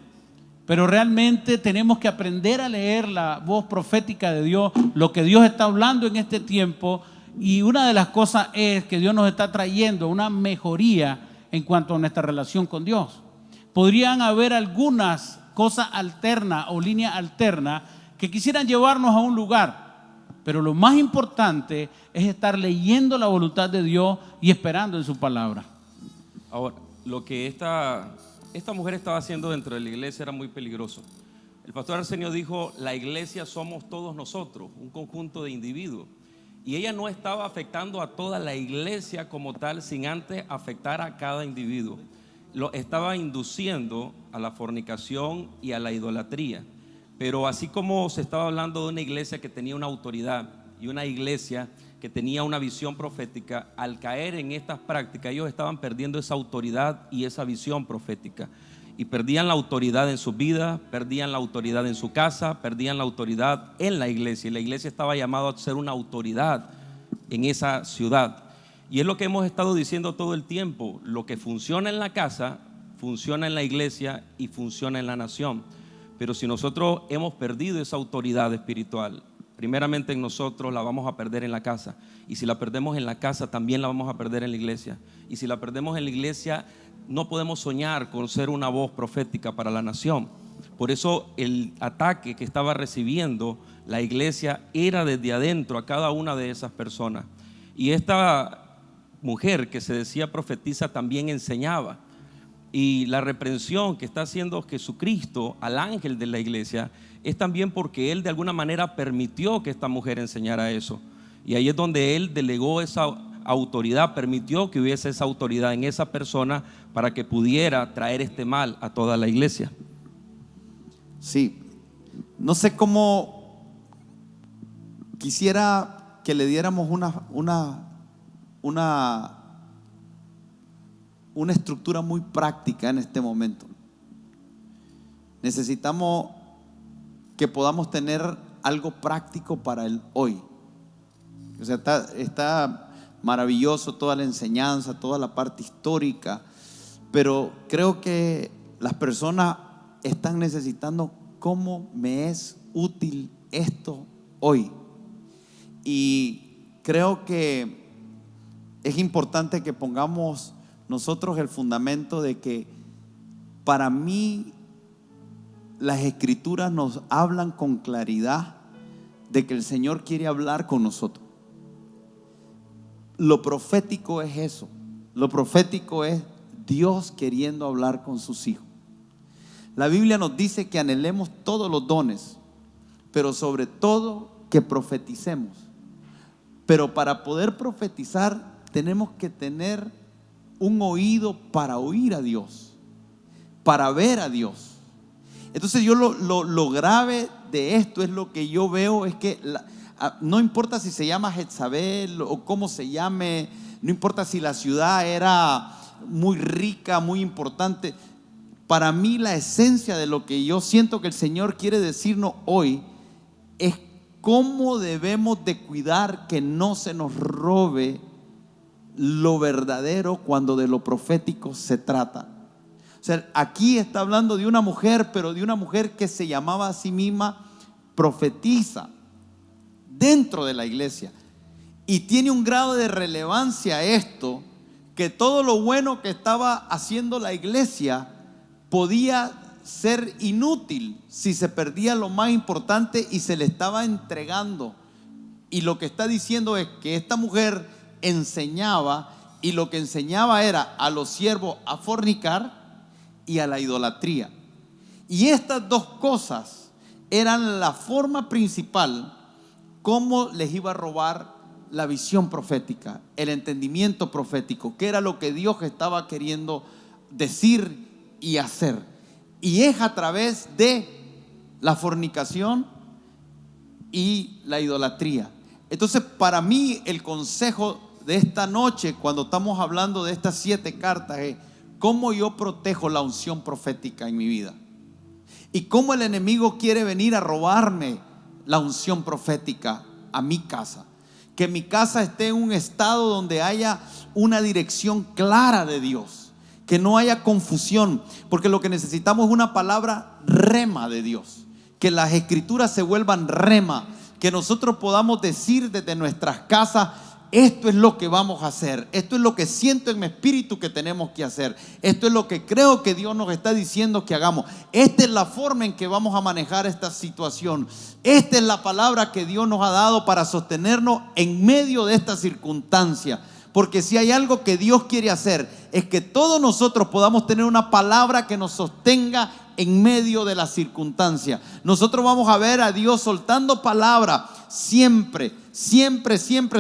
S5: pero realmente tenemos que aprender a leer la voz profética de Dios, lo que Dios está hablando en este tiempo. Y una de las cosas es que Dios nos está trayendo una mejoría en cuanto a nuestra relación con Dios. Podrían haber algunas cosas alternas o líneas alternas que quisieran llevarnos a un lugar, pero lo más importante es estar leyendo la voluntad de Dios y esperando en su palabra.
S4: Ahora, lo que esta mujer estaba haciendo dentro de la iglesia era muy peligroso. El pastor Arsenio dijo: la iglesia somos todos nosotros, un conjunto de individuos. Y ella no estaba afectando a toda la iglesia como tal, sin antes afectar a cada individuo. Lo estaba induciendo a la fornicación y a la idolatría. Pero así como se estaba hablando de una iglesia que tenía una autoridad y una iglesia que tenía una visión profética, al caer en estas prácticas ellos estaban perdiendo esa autoridad y esa visión profética. Y perdían la autoridad en su vida, perdían la autoridad en su casa, perdían la autoridad en la iglesia. Y la iglesia estaba llamada a ser una autoridad en esa ciudad. Y es lo que hemos estado diciendo todo el tiempo: lo que funciona en la casa, funciona en la iglesia y funciona en la nación. Pero si nosotros hemos perdido esa autoridad espiritual, primeramente en nosotros, la vamos a perder en la casa. Y si la perdemos en la casa, también la vamos a perder en la iglesia. Y si la perdemos en la iglesia, no podemos soñar con ser una voz profética para la nación. Por eso el ataque que estaba recibiendo la iglesia era desde adentro a cada una de esas personas. Y esta mujer que se decía profetisa también enseñaba. Y la reprensión que está haciendo Jesucristo al ángel de la iglesia es también porque él de alguna manera permitió que esta mujer enseñara eso. Y ahí es donde él delegó esa autoridad, permitió que hubiese esa autoridad en esa persona para que pudiera traer este mal a toda la iglesia.
S2: Sí, no sé cómo quisiera que le diéramos una estructura muy práctica en este momento. Necesitamos que podamos tener algo práctico para el hoy. O sea, está maravilloso toda la enseñanza, toda la parte histórica, pero creo que las personas están necesitando cómo me es útil esto hoy. Y creo que es importante que pongamos nosotros el fundamento de que para mí las escrituras nos hablan con claridad de que el Señor quiere hablar con nosotros. Lo profético es eso. Lo profético es Dios queriendo hablar con sus hijos. La Biblia nos dice que anhelemos todos los dones, pero sobre todo que profeticemos. Pero para poder profetizar tenemos que tener un oído para oír a Dios, para ver a Dios. Entonces yo lo grave de esto es lo que yo veo es que no importa si se llama Jezabel o cómo se llame, no importa si la ciudad era muy rica, muy importante. Para mí la esencia de lo que yo siento que el Señor quiere decirnos hoy es cómo debemos de cuidar que no se nos robe lo verdadero cuando de lo profético se trata. O sea, aquí está hablando de una mujer, pero de una mujer que se llamaba a sí misma profetisa dentro de la iglesia. Y tiene un grado de relevancia esto, que todo lo bueno que estaba haciendo la iglesia podía ser inútil si se perdía lo más importante y se le estaba entregando. Y lo que está diciendo es que esta mujer enseñaba, y lo que enseñaba era a los siervos a fornicar y a la idolatría. Y estas dos cosas eran la forma principal cómo les iba a robar la visión profética, el entendimiento profético, que era lo que Dios estaba queriendo decir y hacer. Y es a través de la fornicación y la idolatría. Entonces, para mí, el consejo de esta noche, cuando estamos hablando de estas 7 cartas, es cómo yo protejo la unción profética en mi vida. Y cómo el enemigo quiere venir a robarme la unción profética a mi casa. Que mi casa esté en un estado donde haya una dirección clara de Dios. Que no haya confusión. Porque lo que necesitamos es una palabra rema de Dios. Que las escrituras se vuelvan rema. Que nosotros podamos decir desde nuestras casas: esto es lo que vamos a hacer, esto es lo que siento en mi espíritu que tenemos que hacer, esto es lo que creo que Dios nos está diciendo que hagamos, esta es la forma en que vamos a manejar esta situación, esta es la palabra que Dios nos ha dado para sostenernos en medio de esta circunstancia. Porque si hay algo que Dios quiere hacer, es que todos nosotros podamos tener una palabra que nos sostenga en medio de la circunstancia. Nosotros vamos a ver a Dios soltando palabra. Siempre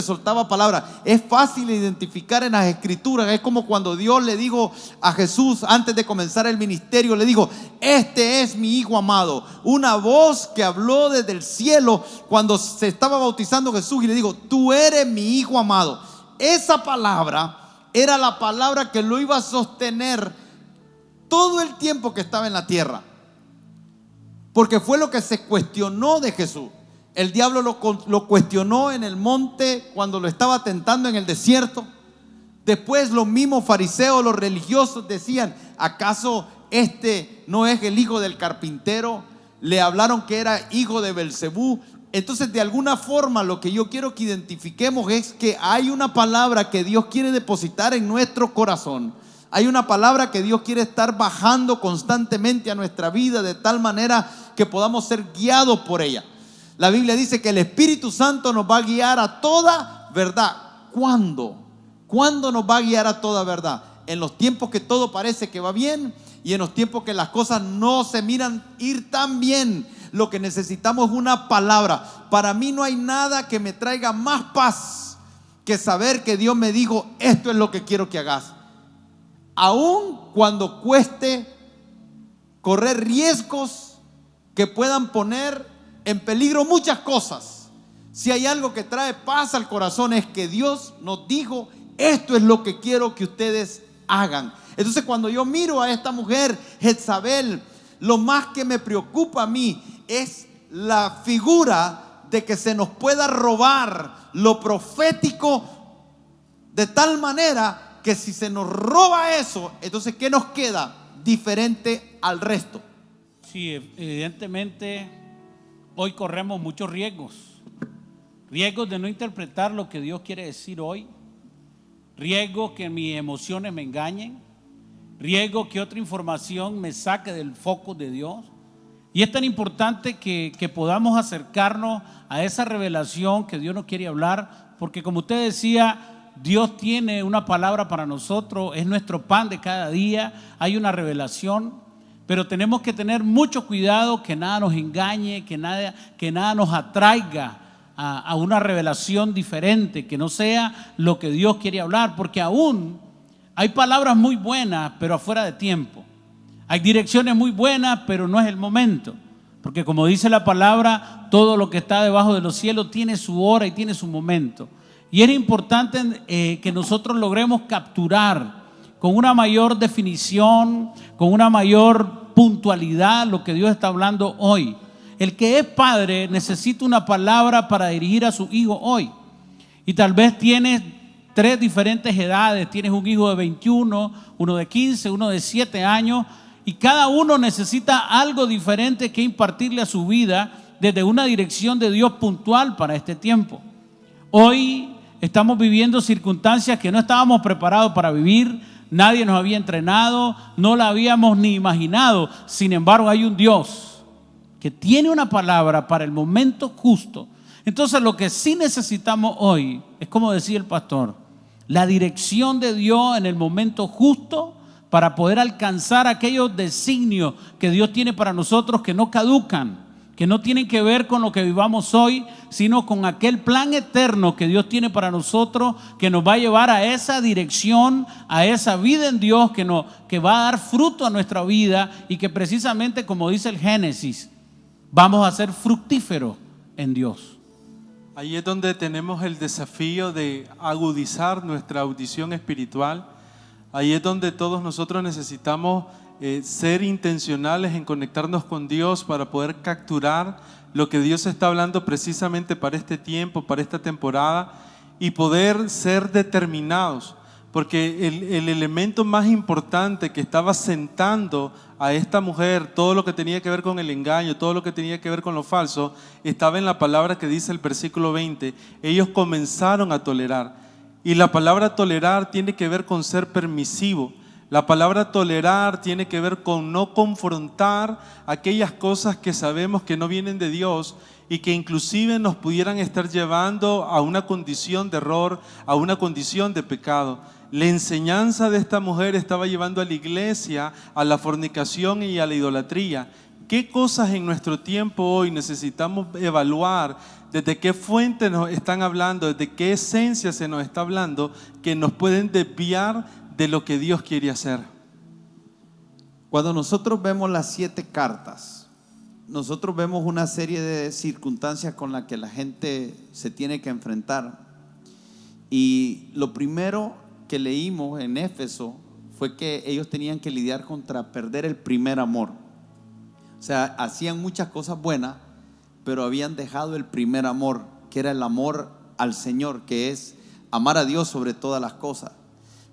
S2: soltaba palabra. Es fácil identificar en las escrituras. Es como cuando Dios le dijo a Jesús antes de comenzar el ministerio, le dijo: este es mi hijo amado. Una voz que habló desde el cielo cuando se estaba bautizando Jesús y le dijo: tú eres mi hijo amado. Esa palabra era la palabra que lo iba a sostener todo el tiempo que estaba en la tierra. Porque fue lo que se cuestionó de Jesús. El diablo lo cuestionó en el monte cuando lo estaba tentando en el desierto. Después los mismos fariseos, los religiosos decían: ¿acaso este no es el hijo del carpintero? Le hablaron que era hijo de Belcebú. Entonces, de alguna forma, lo que yo quiero que identifiquemos es que hay una palabra que Dios quiere depositar en nuestro corazón. Hay una palabra que Dios quiere estar bajando constantemente a nuestra vida, de tal manera que podamos ser guiados por ella. La Biblia dice que el Espíritu Santo nos va a guiar a toda verdad. ¿Cuándo? ¿Cuándo nos va a guiar a toda verdad? En los tiempos que todo parece que va bien y en los tiempos que las cosas no se miran ir tan bien. Lo que necesitamos es una palabra. Para mí no hay nada que me traiga más paz que saber que Dios me dijo: esto es lo que quiero que hagas. Aun cuando cueste correr riesgos que puedan poner en peligro muchas cosas. Si hay algo que trae paz al corazón, es que Dios nos dijo: esto es lo que quiero que ustedes hagan. Entonces, cuando yo miro a esta mujer Jezabel, lo más que me preocupa a mí es la figura de que se nos pueda robar lo profético, de tal manera que si se nos roba eso, entonces ¿qué nos queda diferente al resto?
S5: Sí, evidentemente hoy corremos muchos riesgos de no interpretar lo que Dios quiere decir hoy, riesgos que mis emociones me engañen, riesgo que otra información me saque del foco de Dios. Y es tan importante que podamos acercarnos a esa revelación que Dios nos quiere hablar, porque como usted decía, Dios tiene una palabra para nosotros, es nuestro pan de cada día, hay una revelación, pero tenemos que tener mucho cuidado que nada nos engañe, que nada nos atraiga a una revelación diferente, que no sea lo que Dios quiere hablar, porque aún hay palabras muy buenas, pero afuera de tiempo. Hay direcciones muy buenas, pero no es el momento. Porque como dice la palabra, todo lo que está debajo de los cielos tiene su hora y tiene su momento. Y es importante que nosotros logremos capturar con una mayor definición, con una mayor puntualidad lo que Dios está hablando hoy. El que es padre necesita una palabra para dirigir a su hijo hoy. Y tal vez tienes 3 diferentes edades. Tienes un hijo de 21, uno de 15, uno de 7 años. Y cada uno necesita algo diferente que impartirle a su vida desde una dirección de Dios puntual para este tiempo. Hoy estamos viviendo circunstancias que no estábamos preparados para vivir. Nadie nos había entrenado, no la habíamos ni imaginado. Sin embargo, hay un Dios que tiene una palabra para el momento justo. Entonces, lo que sí necesitamos hoy es, como decía el pastor, la dirección de Dios en el momento justo para poder alcanzar aquellos designios que Dios tiene para nosotros, que no caducan, que no tienen que ver con lo que vivamos hoy, sino con aquel plan eterno que Dios tiene para nosotros, que nos va a llevar a esa dirección, a esa vida en Dios, que va a dar fruto a nuestra vida, y que precisamente, como dice el Génesis, vamos a ser fructíferos en Dios.
S3: Ahí es donde tenemos el desafío de agudizar nuestra audición espiritual. Ahí es donde todos nosotros necesitamos ser intencionales en conectarnos con Dios para poder capturar lo que Dios está hablando precisamente para este tiempo, para esta temporada, y poder ser determinados. Porque el elemento más importante que estaba sentando a esta mujer, todo lo que tenía que ver con el engaño, todo lo que tenía que ver con lo falso, estaba en la palabra que dice el versículo 20. Ellos comenzaron a tolerar. Y la palabra tolerar tiene que ver con ser permisivo. La palabra tolerar tiene que ver con no confrontar aquellas cosas que sabemos que no vienen de Dios y que inclusive nos pudieran estar llevando a una condición de error, a una condición de pecado. La enseñanza de esta mujer estaba llevando a la iglesia a la fornicación y a la idolatría. ¿Qué cosas en nuestro tiempo hoy necesitamos evaluar? ¿Desde qué fuente nos están hablando? ¿Desde qué esencia se nos está hablando que nos pueden desviar de lo que Dios quiere hacer?
S2: Cuando nosotros vemos las 7 cartas, nosotros vemos una serie de circunstancias con las que la gente se tiene que enfrentar. Y lo primero que leímos en Éfeso fue que ellos tenían que lidiar contra perder el primer amor. O sea, hacían muchas cosas buenas, pero habían dejado el primer amor, que era el amor al Señor, que es amar a Dios sobre todas las cosas.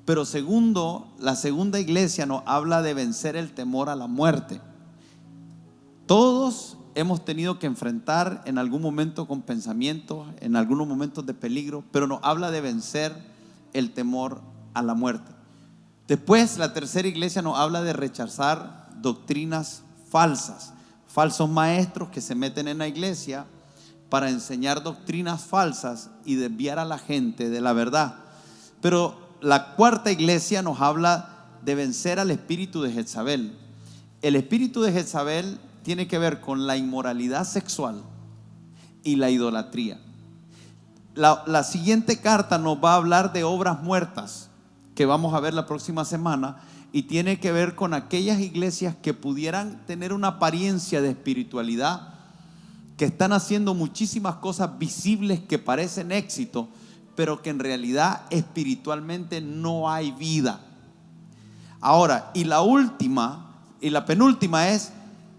S2: Pero segundo, la segunda iglesia nos habla de vencer el temor a la muerte. Todos hemos tenido que enfrentar en algún momento con pensamientos, en algunos momentos de peligro, pero nos habla de vencer el temor a la muerte. Después, la tercera iglesia nos habla de rechazar doctrinas falsas, falsos maestros que se meten en la iglesia para enseñar doctrinas falsas y desviar a la gente de la verdad. Pero la cuarta iglesia nos habla de vencer al espíritu de Jezabel. El espíritu de Jezabel tiene que ver con la inmoralidad sexual y la idolatría. La siguiente carta nos va a hablar de obras muertas, que vamos a ver la próxima semana, y tiene que ver con aquellas iglesias que pudieran tener una apariencia de espiritualidad, que están haciendo muchísimas cosas visibles que parecen éxito, pero que en realidad espiritualmente no hay vida. Ahora, y la última y la penúltima es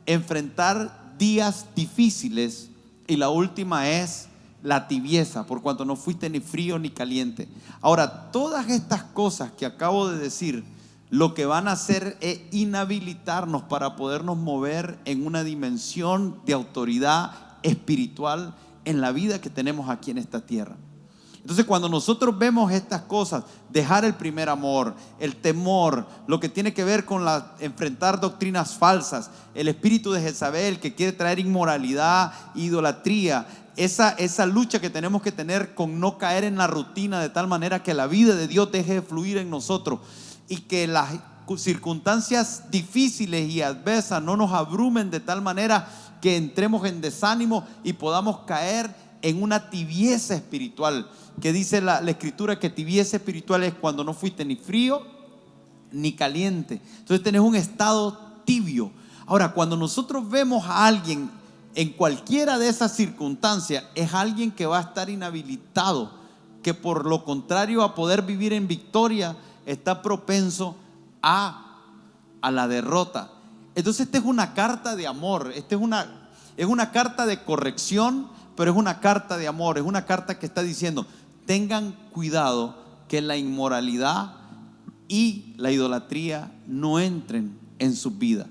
S2: enfrentar días difíciles, y la última es la tibieza, por cuanto no fuiste ni frío ni caliente. Ahora, todas estas cosas que acabo de decir, lo que van a hacer es inhabilitarnos para podernos mover en una dimensión de autoridad espiritual en la vida que tenemos aquí en esta tierra. Entonces, cuando nosotros vemos estas cosas, dejar el primer amor, el temor, lo que tiene que ver con enfrentar doctrinas falsas, el espíritu de Jezabel que quiere traer inmoralidad, idolatría, esa lucha que tenemos que tener con no caer en la rutina de tal manera que la vida de Dios deje de fluir en nosotros y que las circunstancias difíciles y adversas no nos abrumen de tal manera que entremos en desánimo y podamos caer en una tibieza espiritual, que dice la escritura que tibieza espiritual es cuando no fuiste ni frío ni caliente. Entonces tenés un estado tibio. Ahora, cuando nosotros vemos a alguien en cualquiera de esas circunstancias, es alguien que va a estar inhabilitado, que por lo contrario a poder vivir en victoria está propenso a la derrota. Entonces esta es una carta de amor, esta es una carta de corrección, pero es una carta de amor, es una carta que está diciendo: tengan cuidado que la inmoralidad y la idolatría no entren en sus vidas.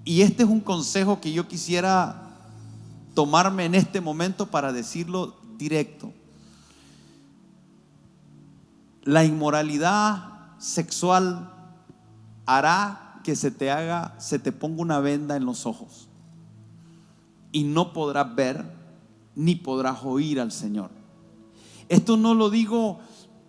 S2: Y este es un consejo que yo quisiera tomarme en este momento para decirlo directo. La inmoralidad sexual hará que se te ponga una venda en los ojos y no podrás ver ni podrás oír al Señor. Esto no lo digo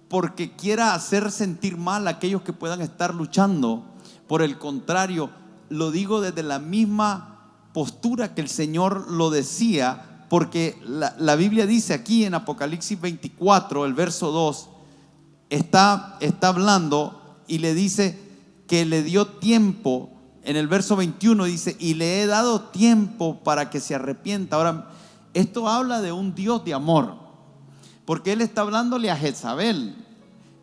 S2: porque quiera hacer sentir mal a aquellos que puedan estar luchando. Por el contrario, lo digo desde la misma postura que el Señor lo decía, porque la Biblia dice aquí en Apocalipsis 24, el verso 2, está hablando y le dice que le dio tiempo. En el verso 21 dice: y le he dado tiempo para que se arrepienta. Ahora, esto habla de un Dios de amor. porque él está hablándole a Jezabel.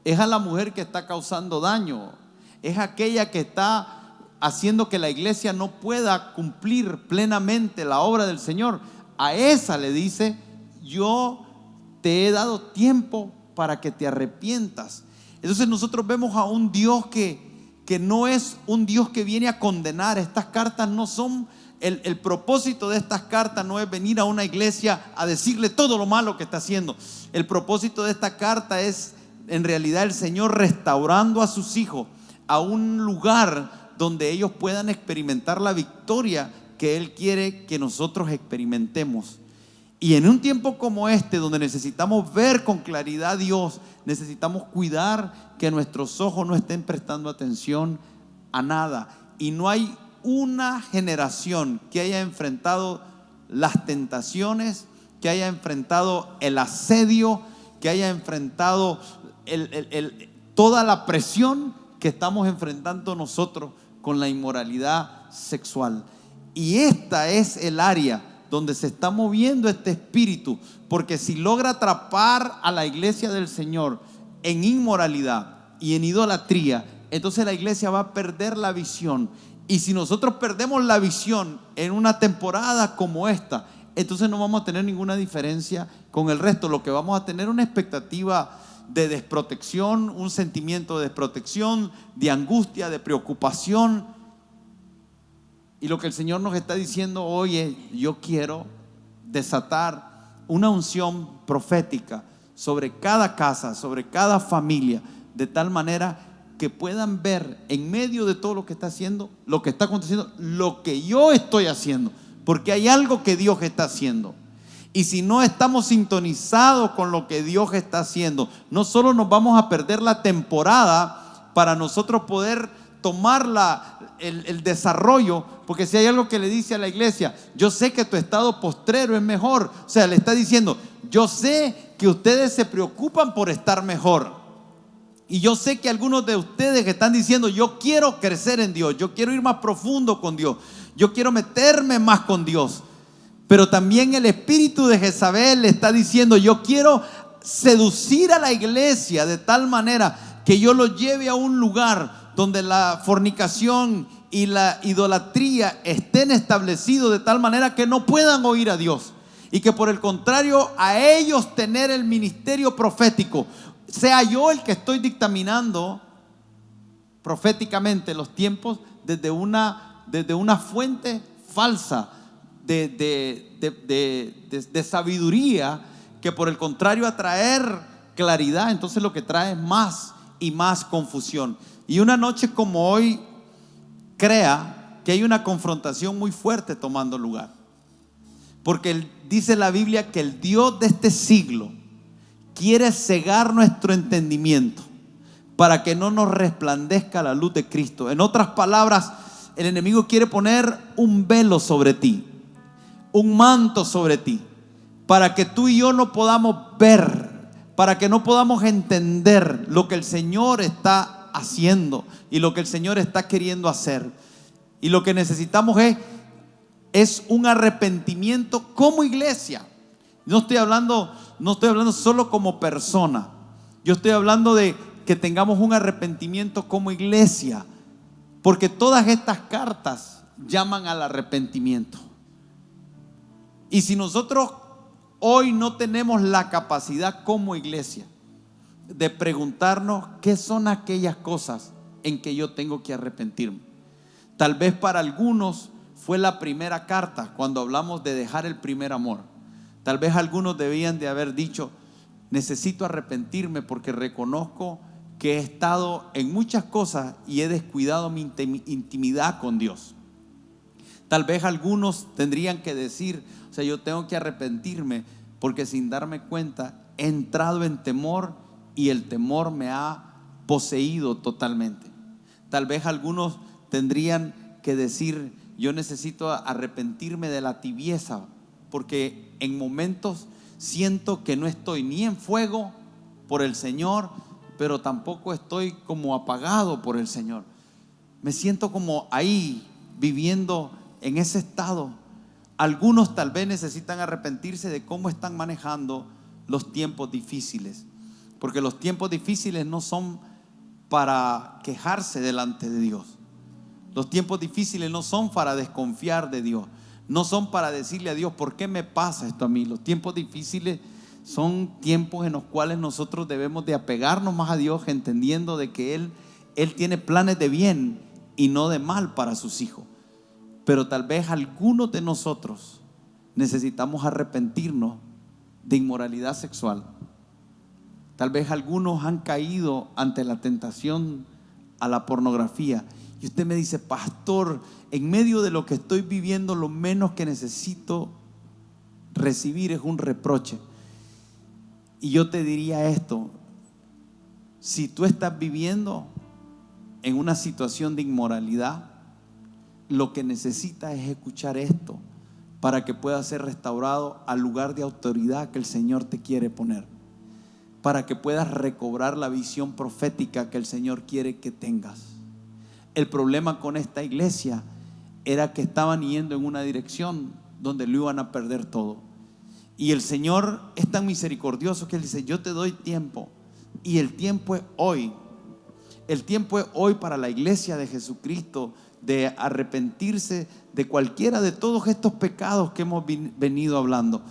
S2: Es a la mujer que está causando daño. Es aquella que está haciendo que la iglesia no pueda cumplir plenamente la obra del Señor. A esa le dice: yo te he dado tiempo para que te arrepientas. Entonces nosotros vemos a un Dios que no es un Dios que viene a condenar. Estas cartas no son, el propósito de estas cartas no es venir a una iglesia a decirle todo lo malo que está haciendo. El propósito de esta carta es en realidad el Señor restaurando a sus hijos a un lugar donde ellos puedan experimentar la victoria que Él quiere que nosotros experimentemos. Y en un tiempo como este, donde necesitamos ver con claridad a Dios, necesitamos cuidar que nuestros ojos no estén prestando atención a nada. Y no hay una generación que haya enfrentado las tentaciones, que haya enfrentado el asedio, que haya enfrentado toda la presión que estamos enfrentando nosotros con la inmoralidad sexual. Y esta es el área donde se está moviendo este espíritu, porque si logra atrapar a la iglesia del Señor en inmoralidad y en idolatría, entonces la iglesia va a perder la visión. Y si nosotros perdemos la visión en una temporada como esta, entonces no vamos a tener ninguna diferencia con el resto. Lo que vamos a tener es una expectativa de desprotección, un sentimiento de desprotección, de angustia, de preocupación. Y lo que el Señor nos está diciendo hoy es: yo quiero desatar una unción profética sobre cada casa, sobre cada familia, de tal manera que puedan ver en medio de todo lo que está haciendo, lo que está aconteciendo, lo que yo estoy haciendo, porque hay algo que Dios está haciendo. Y si no estamos sintonizados con lo que Dios está haciendo, no solo nos vamos a perder la temporada para nosotros poder tomar el desarrollo, porque si hay algo que le dice a la iglesia: yo sé que tu estado postrero es mejor. O sea, le está diciendo: yo sé que ustedes se preocupan por estar mejor, y yo sé que algunos de ustedes que están diciendo: yo quiero crecer en Dios, yo quiero ir más profundo con Dios, yo quiero meterme más con Dios. Pero también el espíritu de Jezabel le está diciendo: yo quiero seducir a la iglesia de tal manera que yo lo lleve a un lugar donde la fornicación y la idolatría estén establecidos de tal manera que no puedan oír a Dios, y que por el contrario a ellos tener el ministerio profético, sea yo el que estoy dictaminando proféticamente los tiempos desde una fuente falsa de sabiduría, que por el contrario a traer claridad, entonces lo que trae es más y más confusión. Y una noche como hoy crea que hay una confrontación muy fuerte tomando lugar, porque dice la Biblia que el Dios de este siglo quiere cegar nuestro entendimiento para que no nos resplandezca la luz de Cristo. En otras palabras, el enemigo quiere poner un velo sobre ti, un manto sobre ti, para que tú y yo no podamos ver, para que no podamos entender lo que el Señor está haciendo y lo que el Señor está queriendo hacer. Y lo que necesitamos es un arrepentimiento como iglesia. No estoy hablando solo como persona. Yo estoy hablando de que tengamos un arrepentimiento como iglesia, porque todas estas cartas llaman al arrepentimiento. Y si nosotros hoy no tenemos la capacidad como iglesia de preguntarnos qué son aquellas cosas en que yo tengo que arrepentirme. Tal vez para algunos fue la primera carta cuando hablamos de dejar el primer amor. Tal vez algunos debían de haber dicho: necesito arrepentirme porque reconozco que he estado en muchas cosas y he descuidado mi intimidad con Dios. Tal vez algunos tendrían que decir: o sea, yo tengo que arrepentirme porque sin darme cuenta he entrado en temor y el temor me ha poseído totalmente. Tal vez algunos tendrían que decir: yo necesito arrepentirme de la tibieza, porque en momentos siento que no estoy ni en fuego por el Señor, pero tampoco estoy como apagado por el Señor. Me siento como ahí viviendo en ese estado. Algunos tal vez necesitan arrepentirse de cómo están manejando los tiempos difíciles, porque los tiempos difíciles no son para quejarse delante de Dios. Los tiempos difíciles no son para desconfiar de Dios, no son para decirle a Dios, ¿por qué me pasa esto a mí? Los tiempos difíciles son tiempos en los cuales nosotros debemos de apegarnos más a Dios, entendiendo de que Él tiene planes de bien y no de mal para sus hijos. Pero tal vez algunos de nosotros necesitamos arrepentirnos de inmoralidad sexual. Tal vez algunos han caído ante la tentación a la pornografía. Y usted me dice, pastor, en medio de lo que estoy viviendo, lo menos que necesito recibir es un reproche. Y yo te diría esto: si tú estás viviendo en una situación de inmoralidad, lo que necesitas es escuchar esto para que puedas ser restaurado al lugar de autoridad que el Señor te quiere poner, para que puedas recobrar la visión profética que el Señor quiere que tengas. El problema con esta iglesia era que estaban yendo en una dirección donde lo iban a perder todo. Y el Señor es tan misericordioso que Él dice, yo te doy tiempo, y el tiempo es hoy. El tiempo es hoy para la iglesia de Jesucristo de arrepentirse de cualquiera de todos estos pecados que hemos venido hablando.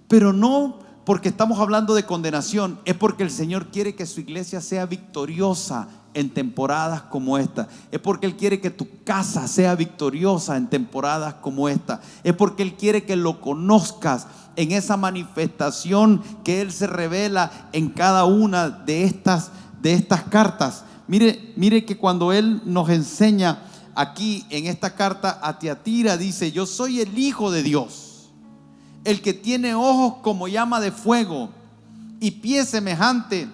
S2: Pero no porque estamos hablando de condenación, es porque el Señor quiere que su iglesia sea victoriosa en temporadas como esta. Es porque Él quiere que tu casa sea victoriosa en temporadas como esta. Es porque Él quiere que lo conozcas en esa manifestación que Él se revela en cada una de estas cartas. Mire que cuando Él nos enseña aquí en esta carta a Tiatira, dice, yo soy el Hijo de Dios, el que tiene ojos como llama de fuego y pie semejante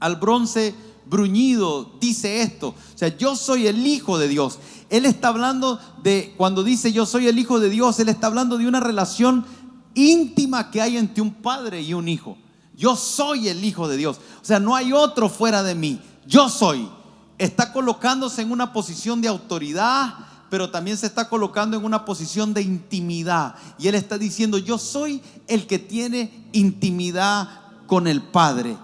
S2: al bronce bruñido. Dice esto, o sea, yo soy el Hijo de Dios. Él está hablando de, cuando dice yo soy el Hijo de Dios, Él está hablando de una relación íntima que hay entre un padre y un hijo. Yo soy el Hijo de Dios, o sea, no hay otro fuera de mí. Yo soy. Está colocándose en una posición de autoridad, pero también se está colocando en una posición de intimidad. Y Él está diciendo, yo soy el que tiene intimidad con el Padre.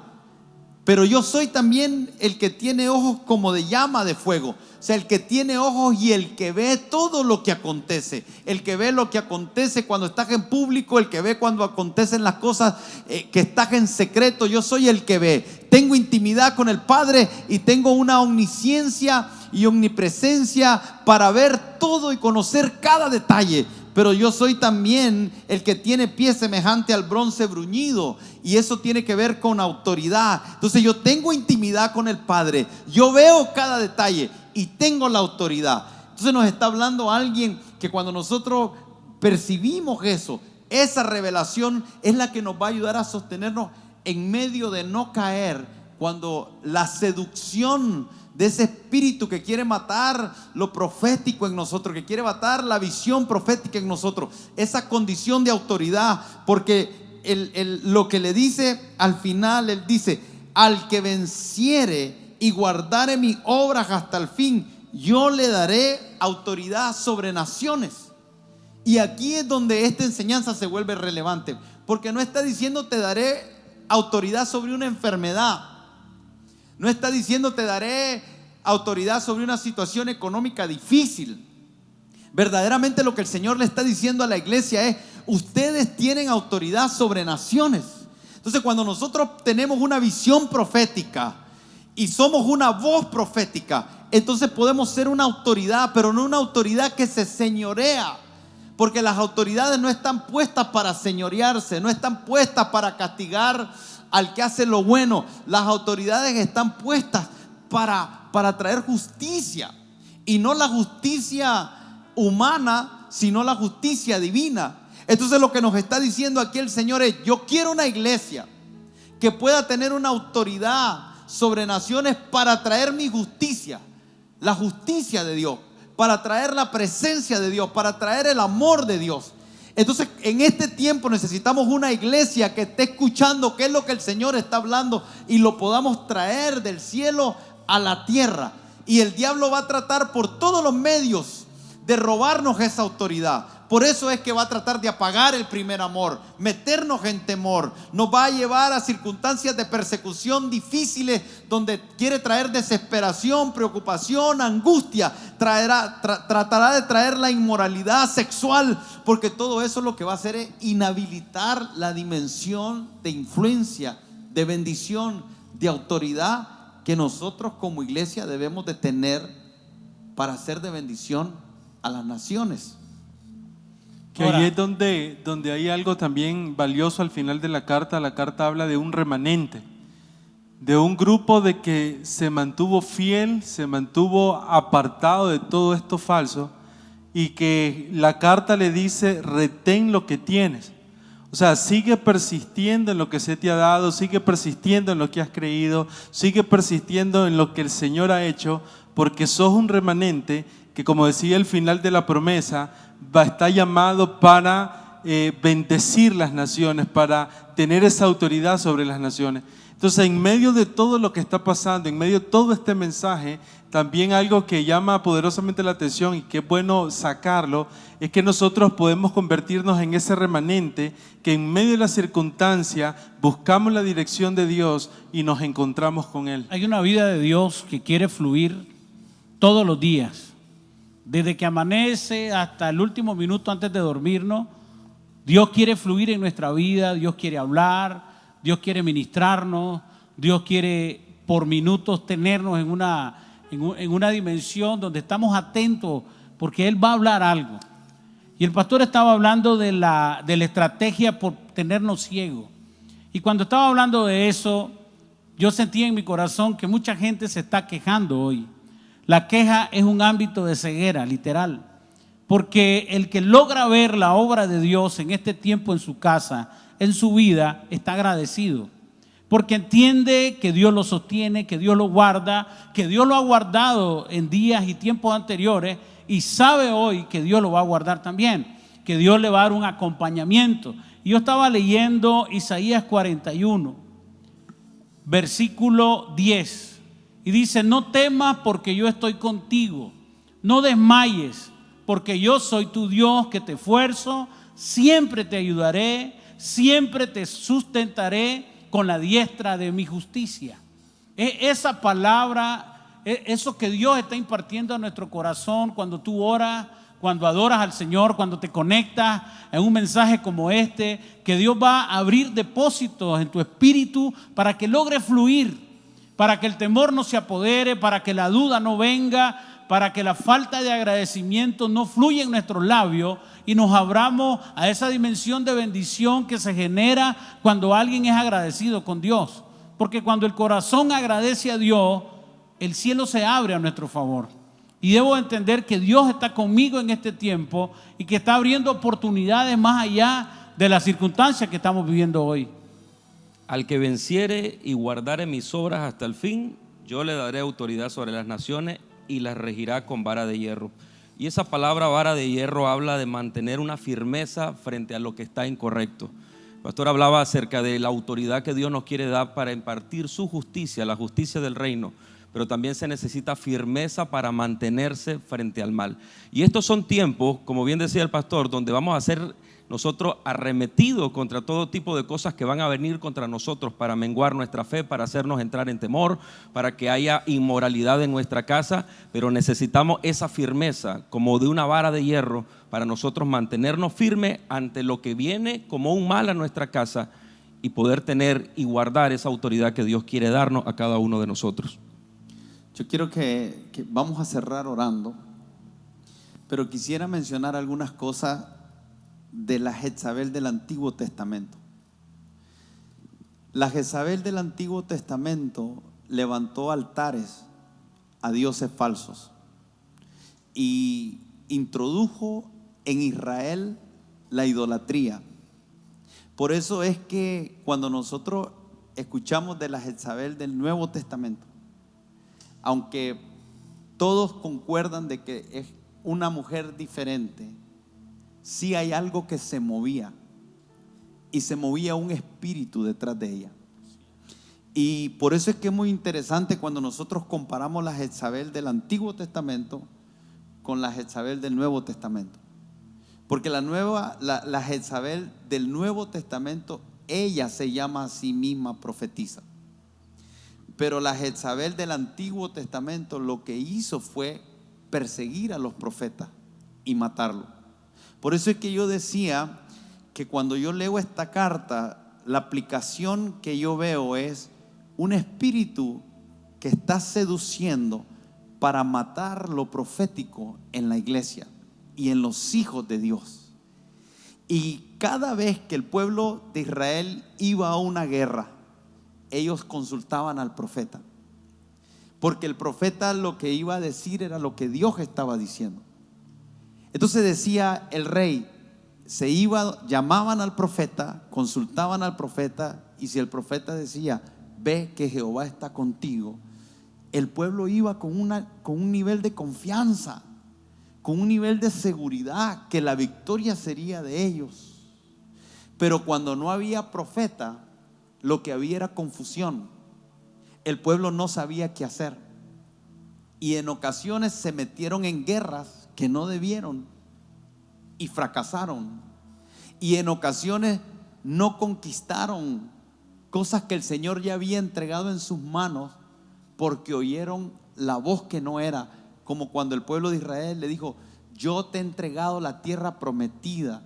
S2: Pero yo soy también el que tiene ojos como de llama de fuego. O sea, el que tiene ojos y el que ve todo lo que acontece. El que ve lo que acontece cuando estás en público, el que ve cuando acontecen las cosas que estás en secreto. Yo soy el que ve. Tengo intimidad con el Padre y tengo una omnisciencia y omnipresencia para ver todo y conocer cada detalle. Pero yo soy también el que tiene pie semejante al bronce bruñido, y eso tiene que ver con autoridad. Entonces yo tengo intimidad con el Padre, yo veo cada detalle y tengo la autoridad. Entonces nos está hablando alguien que cuando nosotros percibimos eso, esa revelación es la que nos va a ayudar a sostenernos en medio de no caer cuando la seducción de ese espíritu que quiere matar lo profético en nosotros, que quiere matar la visión profética en nosotros, esa condición de autoridad. Porque lo que le dice al final, Él dice, al que venciere y guardare mis obras hasta el fin, yo le daré autoridad sobre naciones. Y aquí es donde esta enseñanza se vuelve relevante, porque no está diciendo te daré autoridad sobre una enfermedad. No está diciendo te daré autoridad sobre una situación económica difícil. Verdaderamente lo que el Señor le está diciendo a la iglesia es, ustedes tienen autoridad sobre naciones. Entonces cuando nosotros tenemos una visión profética y somos una voz profética, entonces podemos ser una autoridad, pero no una autoridad que se señorea. Porque las autoridades no están puestas para señorearse, no están puestas para castigar al que hace lo bueno. Las autoridades están puestas para traer justicia, y no la justicia humana, sino la justicia divina. Entonces lo que nos está diciendo aquí el Señor es, yo quiero una iglesia que pueda tener una autoridad sobre naciones para traer mi justicia, la justicia de Dios, para traer la presencia de Dios, para traer el amor de Dios. Entonces en este tiempo necesitamos una iglesia que esté escuchando qué es lo que el Señor está hablando y lo podamos traer del cielo a la tierra. Y el diablo va a tratar por todos los medios de robarnos esa autoridad, Por eso es que va a tratar de apagar el primer amor, meternos en temor, nos va a llevar a circunstancias de persecución difíciles, donde quiere traer desesperación, preocupación, angustia, tratará de traer la inmoralidad sexual, porque todo eso lo que va a hacer es inhabilitar la dimensión de influencia, de bendición, de autoridad que nosotros como iglesia debemos de tener para ser de bendición a las naciones.
S3: Que ahí es donde hay algo también valioso al final de la carta. La carta habla de un remanente, de un grupo de que se mantuvo fiel, se mantuvo apartado de todo esto falso, y que la carta le dice: retén lo que tienes. O sea, sigue persistiendo en lo que se te ha dado, sigue persistiendo en lo que has creído, sigue persistiendo en lo que el Señor ha hecho, porque sos un remanente que, como decía el final de la promesa, está llamado para bendecir las naciones, para tener esa autoridad sobre las naciones. Entonces, en medio de todo lo que está pasando, en medio de todo este mensaje, también algo que llama poderosamente la atención y que es bueno sacarlo, es que nosotros podemos convertirnos en ese remanente que en medio de la circunstancia buscamos la dirección de Dios y nos encontramos con Él.
S5: Hay una vida de Dios que quiere fluir todos los días. Desde que amanece hasta el último minuto antes de dormirnos, Dios quiere fluir en nuestra vida, Dios quiere hablar, Dios quiere ministrarnos, Dios quiere por minutos tenernos en una dimensión donde estamos atentos, porque Él va a hablar algo. Y el pastor estaba hablando de la estrategia por tenernos ciegos. Y cuando estaba hablando de eso, yo sentía en mi corazón que mucha gente se está quejando hoy. La queja es un ámbito de ceguera, literal. Porque el que logra ver la obra de Dios en este tiempo en su casa, en su vida, está agradecido. Porque entiende que Dios lo sostiene, que Dios lo guarda, que Dios lo ha guardado en días y tiempos anteriores, y sabe hoy que Dios lo va a guardar también, que Dios le va a dar un acompañamiento. Y yo estaba leyendo Isaías 41, versículo 10. Y dice: no temas porque yo estoy contigo, no desmayes porque yo soy tu Dios que te esfuerzo, siempre te ayudaré, siempre te sustentaré con la diestra de mi justicia. Esa palabra, eso que Dios está impartiendo a nuestro corazón cuando tú oras, cuando adoras al Señor, cuando te conectas en un mensaje como este, que Dios va a abrir depósitos en tu espíritu para que logre fluir, para que el temor no se apodere, para que la duda no venga, para que la falta de agradecimiento no fluya en nuestros labios y nos abramos a esa dimensión de bendición que se genera cuando alguien es agradecido con Dios. Porque cuando el corazón agradece a Dios, el cielo se abre a nuestro favor. Y debo entender que Dios está conmigo en este tiempo y que está abriendo oportunidades más allá de las circunstancias que estamos viviendo hoy.
S4: Al que venciere y guardare mis obras hasta el fin, yo le daré autoridad sobre las naciones y las regirá con vara de hierro. Y esa palabra vara de hierro habla de mantener una firmeza frente a lo que está incorrecto. El pastor hablaba acerca de la autoridad que Dios nos quiere dar para impartir su justicia, la justicia del reino. Pero también se necesita firmeza para mantenerse frente al mal. Y estos son tiempos, como bien decía el pastor, donde vamos a ser nosotros arremetidos contra todo tipo de cosas que van a venir contra nosotros para menguar nuestra fe, para hacernos entrar en temor, para que haya inmoralidad en nuestra casa. Pero necesitamos esa firmeza como de una vara de hierro para nosotros mantenernos firmes ante lo que viene como un mal a nuestra casa y poder tener y guardar esa autoridad que Dios quiere darnos a cada uno de nosotros.
S2: Yo quiero que vamos a cerrar orando, pero quisiera mencionar algunas cosas de la Jezabel del Antiguo Testamento. La Jezabel del Antiguo Testamento levantó altares a dioses falsos y introdujo en Israel la idolatría. Por eso es que cuando nosotros escuchamos de la Jezabel del Nuevo Testamento, aunque todos concuerdan de que es una mujer diferente, sí hay algo que se movía, y se movía un espíritu detrás de ella. Y por eso es que es muy interesante cuando nosotros comparamos la Jezabel del Antiguo Testamento con la Jezabel del Nuevo Testamento, Porque la Jezabel del Nuevo Testamento, ella se llama a sí misma profetisa. Pero la Jezabel del Antiguo Testamento lo que hizo fue perseguir a los profetas y matarlos. Por eso es que yo decía que cuando yo leo esta carta, la aplicación que yo veo es un espíritu que está seduciendo para matar lo profético en la iglesia y en los hijos de Dios. Y cada vez que el pueblo de Israel iba a una guerra, ellos consultaban al profeta, porque el profeta lo que iba a decir era lo que Dios estaba diciendo. Entonces decía el rey, llamaban al profeta, consultaban al profeta, y si el profeta decía, ve que Jehová está contigo, el pueblo iba con un nivel de confianza, con un nivel de seguridad, que la victoria sería de ellos. Pero cuando no había profeta, lo que había era confusión. El pueblo no sabía qué hacer, y en ocasiones se metieron en guerras que no debieron y fracasaron, y en ocasiones no conquistaron cosas que el Señor ya había entregado en sus manos, porque oyeron la voz que no era, como cuando el pueblo de Israel le dijo, yo te he entregado la tierra prometida,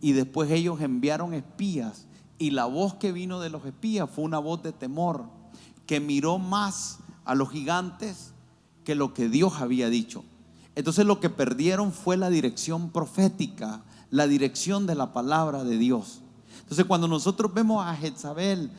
S2: y después ellos enviaron espías, y la voz que vino de los espías fue una voz de temor, que miró más a los gigantes que lo que Dios había dicho. Entonces lo que perdieron fue la dirección profética, la dirección de la palabra de Dios. Entonces cuando nosotros vemos a Jezabel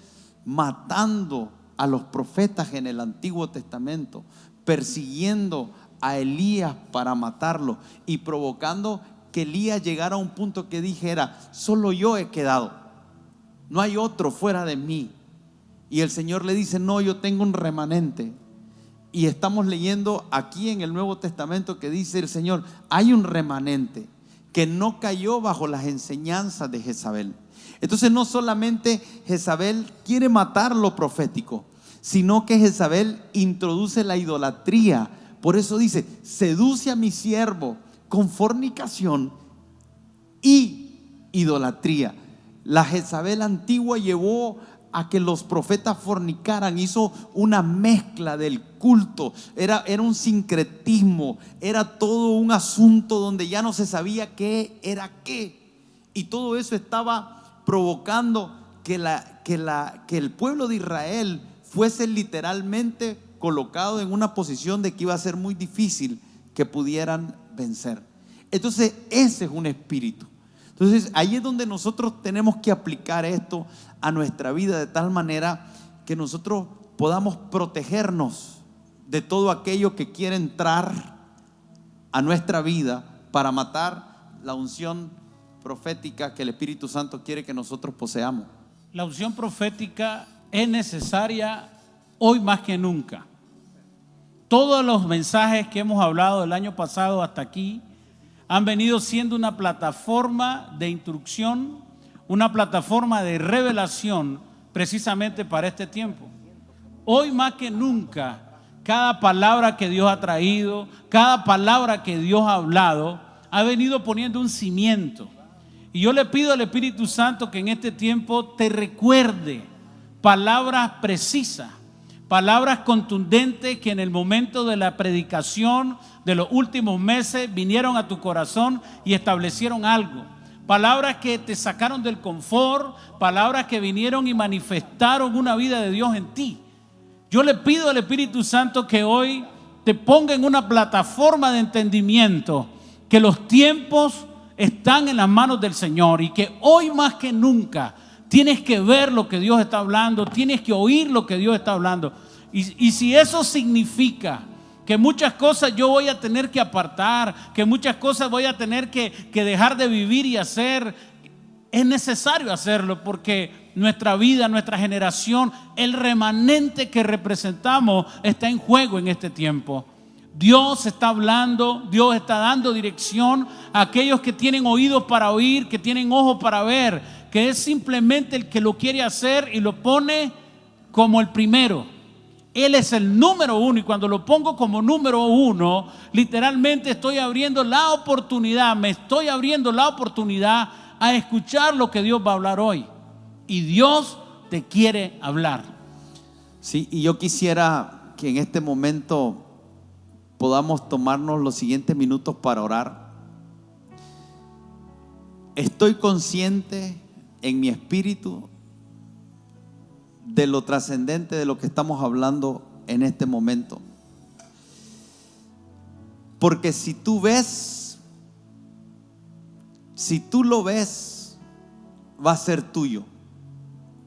S2: matando a los profetas en el Antiguo Testamento, persiguiendo a Elías para matarlo y provocando que Elías llegara a un punto que dijera, solo yo he quedado, no hay otro fuera de mí. Y el Señor le dice, no, yo tengo un remanente. Y estamos leyendo aquí en el Nuevo Testamento que dice el Señor, hay un remanente que no cayó bajo las enseñanzas de Jezabel. Entonces no solamente Jezabel quiere matar lo profético, sino que Jezabel introduce la idolatría. Por eso dice, seduce a mi siervo con fornicación y idolatría. La Jezabel antigua llevó a que los profetas fornicaran, hizo una mezcla del culto, era un sincretismo, era todo un asunto donde ya no se sabía qué era qué, y todo eso estaba provocando que el pueblo de Israel fuese literalmente colocado en una posición de que iba a ser muy difícil que pudieran vencer. Entonces ese es un espíritu. Entonces ahí es donde nosotros tenemos que aplicar esto a nuestra vida, de tal manera que nosotros podamos protegernos de todo aquello que quiere entrar a nuestra vida para matar la unción profética que el Espíritu Santo quiere que nosotros poseamos.
S5: La unción profética es necesaria hoy más que nunca. Todos los mensajes que hemos hablado del año pasado hasta aquí han venido siendo una plataforma de instrucción, una plataforma de revelación precisamente para este tiempo. Hoy más que nunca, cada palabra que Dios ha traído, cada palabra que Dios ha hablado, ha venido poniendo un cimiento. Y yo le pido al Espíritu Santo que en este tiempo te recuerde palabras precisas, palabras contundentes que en el momento de la predicación de los últimos meses vinieron a tu corazón y establecieron algo. Palabras que te sacaron del confort, palabras que vinieron y manifestaron una vida de Dios en ti. Yo le pido al Espíritu Santo que hoy te ponga en una plataforma de entendimiento, que los tiempos están en las manos del Señor y que hoy más que nunca tienes que ver lo que Dios está hablando, tienes que oír lo que Dios está hablando. Y si eso significa que muchas cosas yo voy a tener que apartar, que muchas cosas voy a tener que dejar de vivir y hacer, es necesario hacerlo, porque nuestra vida, nuestra generación, el remanente que representamos está en juego en este tiempo. Dios está hablando, Dios está dando dirección a aquellos que tienen oídos para oír, que tienen ojos para ver, que es simplemente el que lo quiere hacer y lo pone como el primero. Él es el número uno, y cuando lo pongo como número uno, literalmente estoy abriendo la oportunidad, me estoy abriendo la oportunidad a escuchar lo que Dios va a hablar hoy. Y Dios te quiere hablar.
S2: Sí, y yo quisiera que en este momento podamos tomarnos los siguientes minutos para orar. Estoy consciente en mi espíritu de lo trascendente de lo que estamos hablando en este momento. Porque si tú lo ves, va a ser tuyo.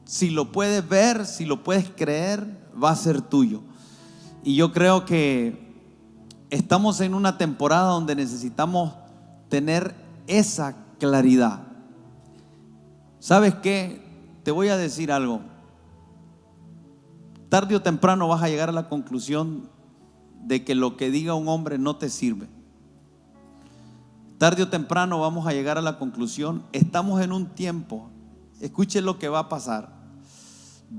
S2: Si lo puedes ver, si lo puedes creer, va a ser tuyo. Y yo creo que estamos en una temporada donde necesitamos tener esa claridad. ¿Sabes qué? Te voy a decir algo. Tarde o temprano vas a llegar a la conclusión de que lo que diga un hombre no te sirve. Tarde o temprano vamos a llegar a la conclusión, estamos en un tiempo, escuchen lo que va a pasar.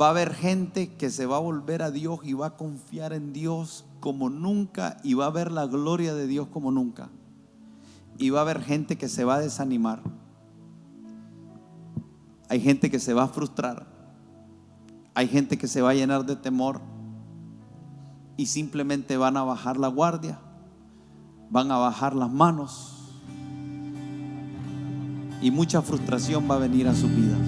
S2: Va a haber gente que se va a volver a Dios y va a confiar en Dios como nunca, y va a ver la gloria de Dios como nunca. Y va a haber gente que se va a desanimar. Hay gente que se va a frustrar. Hay gente que se va a llenar de temor y simplemente van a bajar la guardia, van a bajar las manos, y mucha frustración va a venir a sus vidas.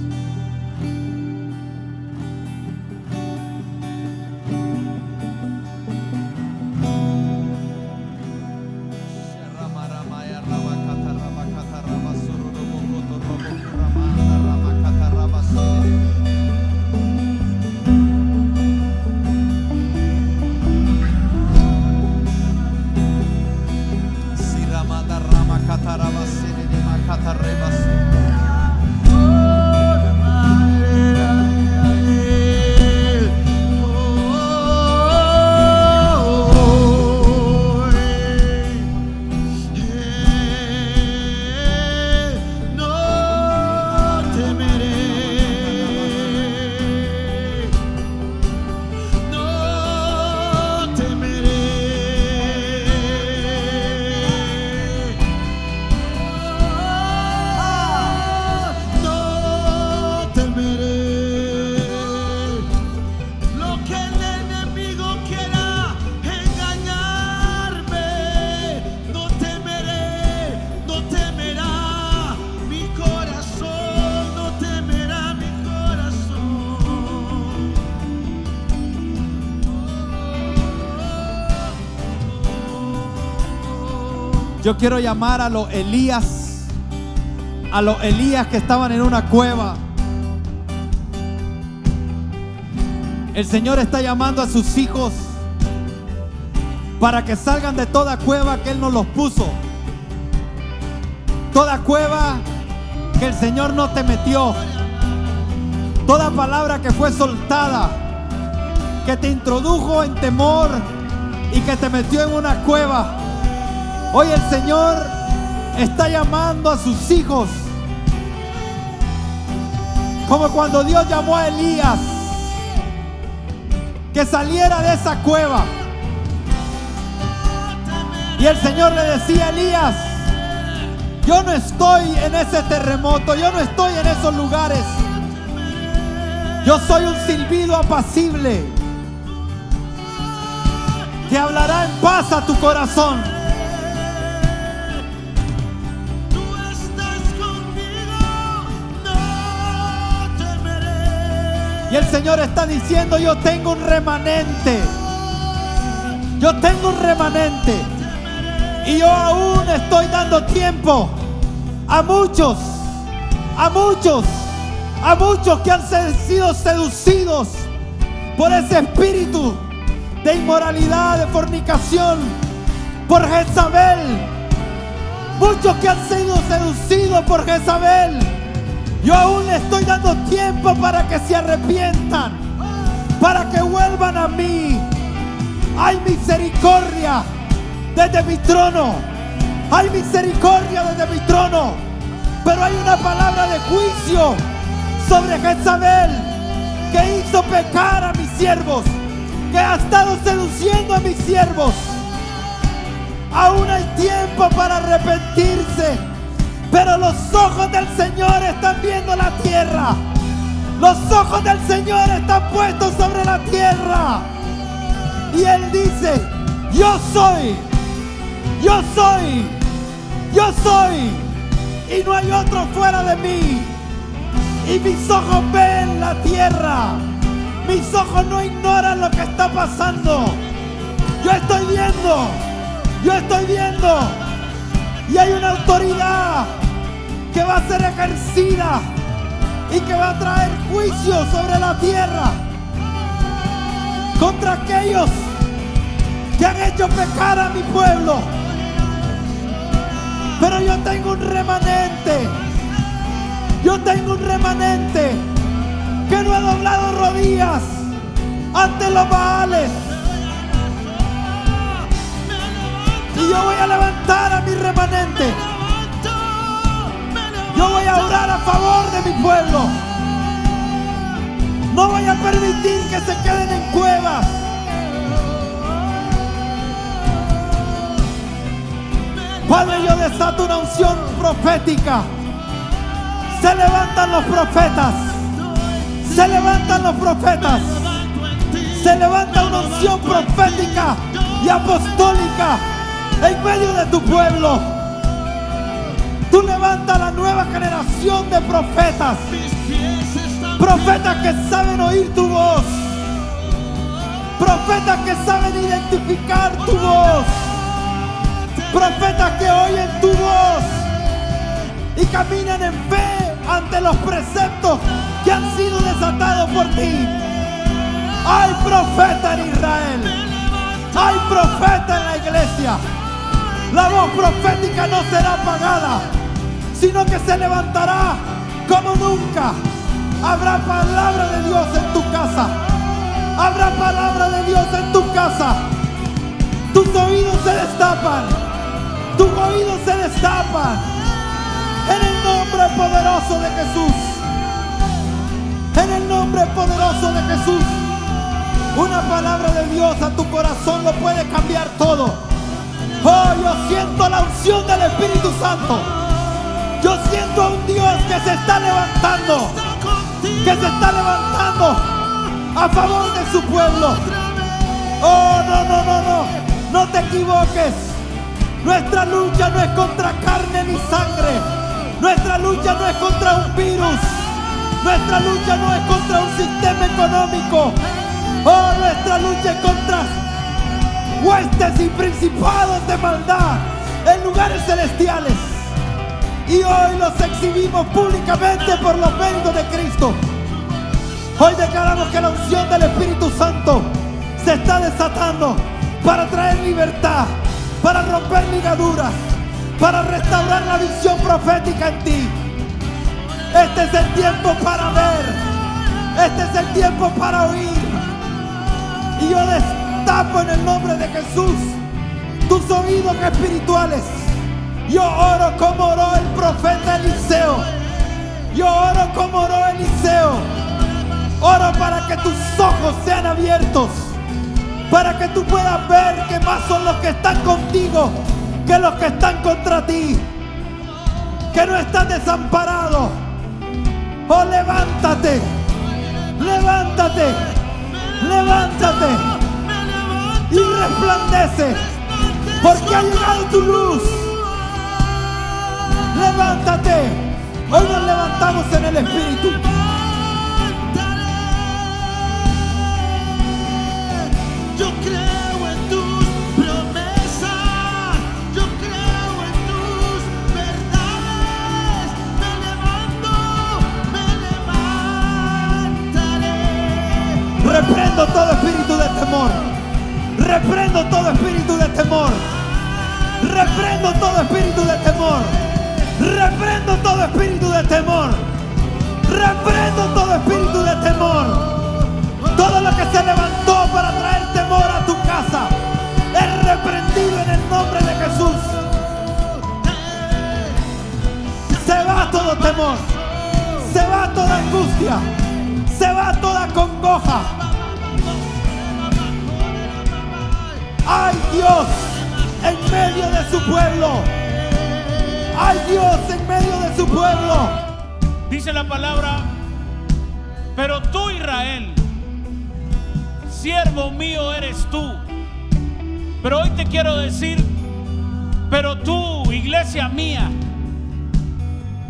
S2: Yo quiero llamar a los Elías que estaban en una cueva. El Señor está llamando a sus hijos para que salgan de toda cueva que Él nos los puso. Toda cueva que el Señor no te metió. Toda palabra que fue soltada, que te introdujo en temor y que te metió en una cueva. Hoy el Señor está llamando a sus hijos, como cuando Dios llamó a Elías, que saliera de esa cueva. Y el Señor le decía a Elías: yo no estoy en ese terremoto, yo no estoy en esos lugares. Yo soy un silbido apacible que hablará en paz a tu corazón. Y el Señor está diciendo: yo tengo un remanente. Yo tengo un remanente. Y yo aún estoy dando tiempo a muchos que han sido seducidos por ese espíritu de inmoralidad, de fornicación, por Jezabel. Muchos que han sido seducidos por Jezabel. Yo aún le estoy dando tiempo para que se arrepientan, para que vuelvan a mí. Hay misericordia desde mi trono. Hay misericordia desde mi trono. Pero hay una palabra de juicio sobre Jezabel, que hizo pecar a mis siervos, que ha estado seduciendo a mis siervos. Aún hay tiempo para arrepentirse, pero los ojos del Señor están viendo la tierra. Los ojos del Señor están puestos sobre la tierra. Y Él dice: yo soy, yo soy, yo soy, y no hay otro fuera de mí. Y mis ojos ven la tierra. Mis ojos no ignoran lo que está pasando. Yo estoy viendo. Yo estoy viendo. Y hay una autoridad que va a ser ejercida y que va a traer juicio sobre la tierra contra aquellos que han hecho pecar a mi pueblo. Pero yo tengo un remanente. Yo tengo un remanente que no ha doblado rodillas ante los Baales. Y yo voy a levantar a mi remanente. Yo voy a orar a favor de mi pueblo. No voy a permitir que se queden en cuevas. Padre, yo desato una unción profética. Se levantan los profetas. Se levantan los profetas. Se levanta una unción profética y apostólica en medio de tu pueblo. Tú levantas la nueva generación de profetas. Profetas que saben oír tu voz. Profetas que saben identificar tu voz. Profetas que oyen tu voz y caminan en fe ante los preceptos que han sido desatados por ti. Hay profeta en Israel. Hay profeta en la iglesia. La voz profética no será apagada, sino que se levantará como nunca. Habrá palabra de Dios en tu casa. Habrá palabra de Dios en tu casa. Tus oídos se destapan. Tus oídos se destapan. En el nombre poderoso de Jesús. En el nombre poderoso de Jesús. Una palabra de Dios a tu corazón lo puede cambiar todo. Oh, yo siento la unción del Espíritu Santo. Yo siento a un Dios que se está levantando. Que se está levantando a favor de su pueblo. Oh, no. No te equivoques. Nuestra lucha no es contra carne ni sangre. Nuestra lucha no es contra un virus. Nuestra lucha no es contra un sistema económico. Oh, nuestra lucha es contra huestes y principados de maldad en lugares celestiales. Y hoy los exhibimos públicamente por los méritos de Cristo. Hoy declaramos que la unción del Espíritu Santo se está desatando para traer libertad, para romper ligaduras, para restaurar la visión profética en ti. Este es el tiempo para ver. Este es el tiempo para oír. Y yo destapo en el nombre de Jesús tus oídos espirituales. Yo oro como oró el profeta Eliseo. Yo oro como oró Eliseo. Oro para que tus ojos sean abiertos, para que tú puedas ver que más son los que están contigo que los que están contra ti, que no estás desamparado. Oh, levántate, levántate, levántate y resplandece, porque ha llegado tu luz. Levántate. Hoy nos levantamos en el Espíritu.
S1: Yo creo en tus promesas, yo creo en tus verdades. Me levantaré.
S2: Reprendo todo espíritu de temor. Reprendo todo espíritu de temor. Reprendo todo espíritu de temor. Reprendo todo espíritu de temor. Reprendo todo espíritu de temor. Todo lo que se levantó para traer temor a tu casa es reprendido en el nombre de Jesús. Se va todo temor. Se va toda angustia. Se va toda congoja. Dios en medio de su pueblo. Hay Dios en medio de su pueblo.
S5: Dice la palabra: pero tú, Israel, siervo mío eres tú. Pero hoy te quiero decir: pero tú, iglesia mía,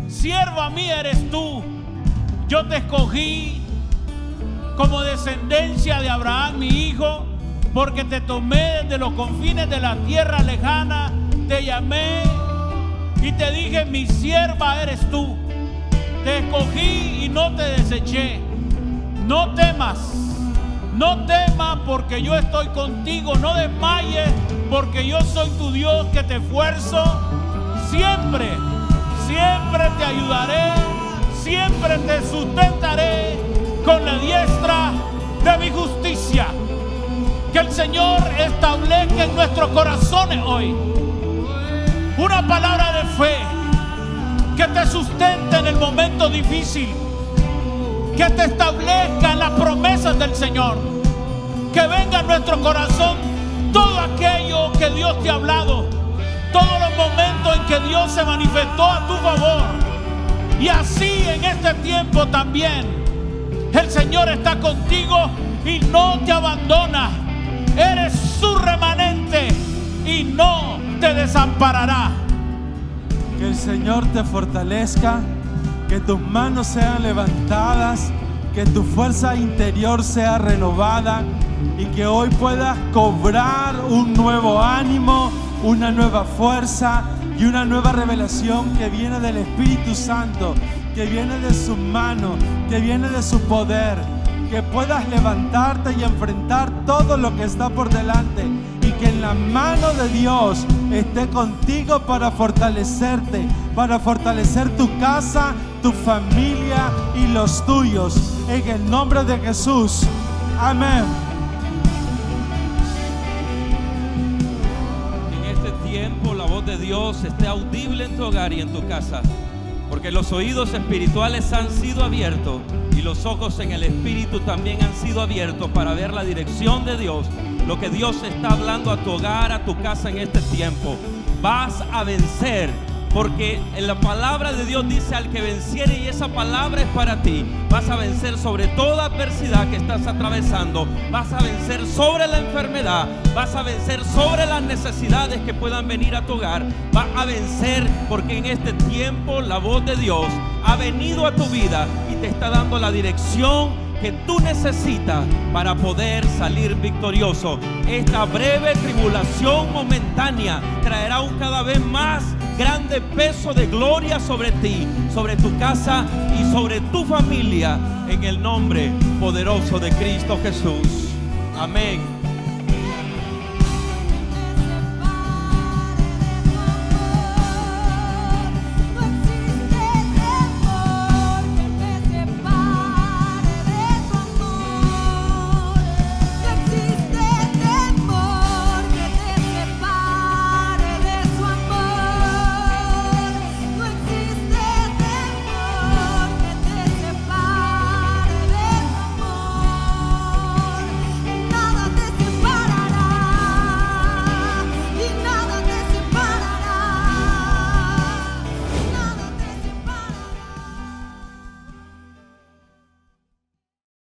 S5: sierva mía eres tú. Yo te escogí como descendencia de Abraham, mi hijo, porque te tomé desde los confines de la tierra lejana, te llamé y te dije: mi sierva eres tú. Te escogí y no te deseché. No temas, no temas, porque yo estoy contigo. No desmayes, porque yo soy tu Dios que te esfuerzo. Siempre, siempre te ayudaré, siempre te sustentaré con la diestra de mi justicia. Que el Señor establezca en nuestros corazones hoy una palabra de fe que te sustente en el momento difícil, que te establezca en las promesas del Señor, que venga a nuestro corazón todo aquello que Dios te ha hablado, todos los momentos en que Dios se manifestó a tu favor. Y así en este tiempo también el Señor está contigo y no te abandona. Eres su remanente y no te desamparará.
S3: Que el Señor te fortalezca, que tus manos sean levantadas, que tu fuerza interior sea renovada y que hoy puedas cobrar un nuevo ánimo, una nueva fuerza y una nueva revelación que viene del Espíritu Santo, que viene de su mano, que viene de su poder. Que puedas levantarte y enfrentar todo lo que está por delante y que en la mano de Dios esté contigo para fortalecerte, para fortalecer tu casa, tu familia y los tuyos. En el nombre de Jesús. Amén.
S4: En este tiempo la voz de Dios esté audible en tu hogar y en tu casa, porque los oídos espirituales han sido abiertos y los ojos en el Espíritu también han sido abiertos para ver la dirección de Dios, lo que Dios está hablando a tu hogar, a tu casa en este tiempo. Vas a vencer, porque en la palabra de Dios dice: al que venciere, y esa palabra es para ti. Vas a vencer sobre toda adversidad que estás atravesando. Vas a vencer sobre la enfermedad. Vas a vencer sobre las necesidades que puedan venir a tu hogar. Vas a vencer, porque en este tiempo la voz de Dios ha venido a tu vida y te está dando la dirección que tú necesitas para poder salir victorioso. Esta breve tribulación momentánea traerá un cada vez más grande peso de gloria sobre ti, sobre tu casa y sobre tu familia, en el nombre poderoso de Cristo Jesús. Amén.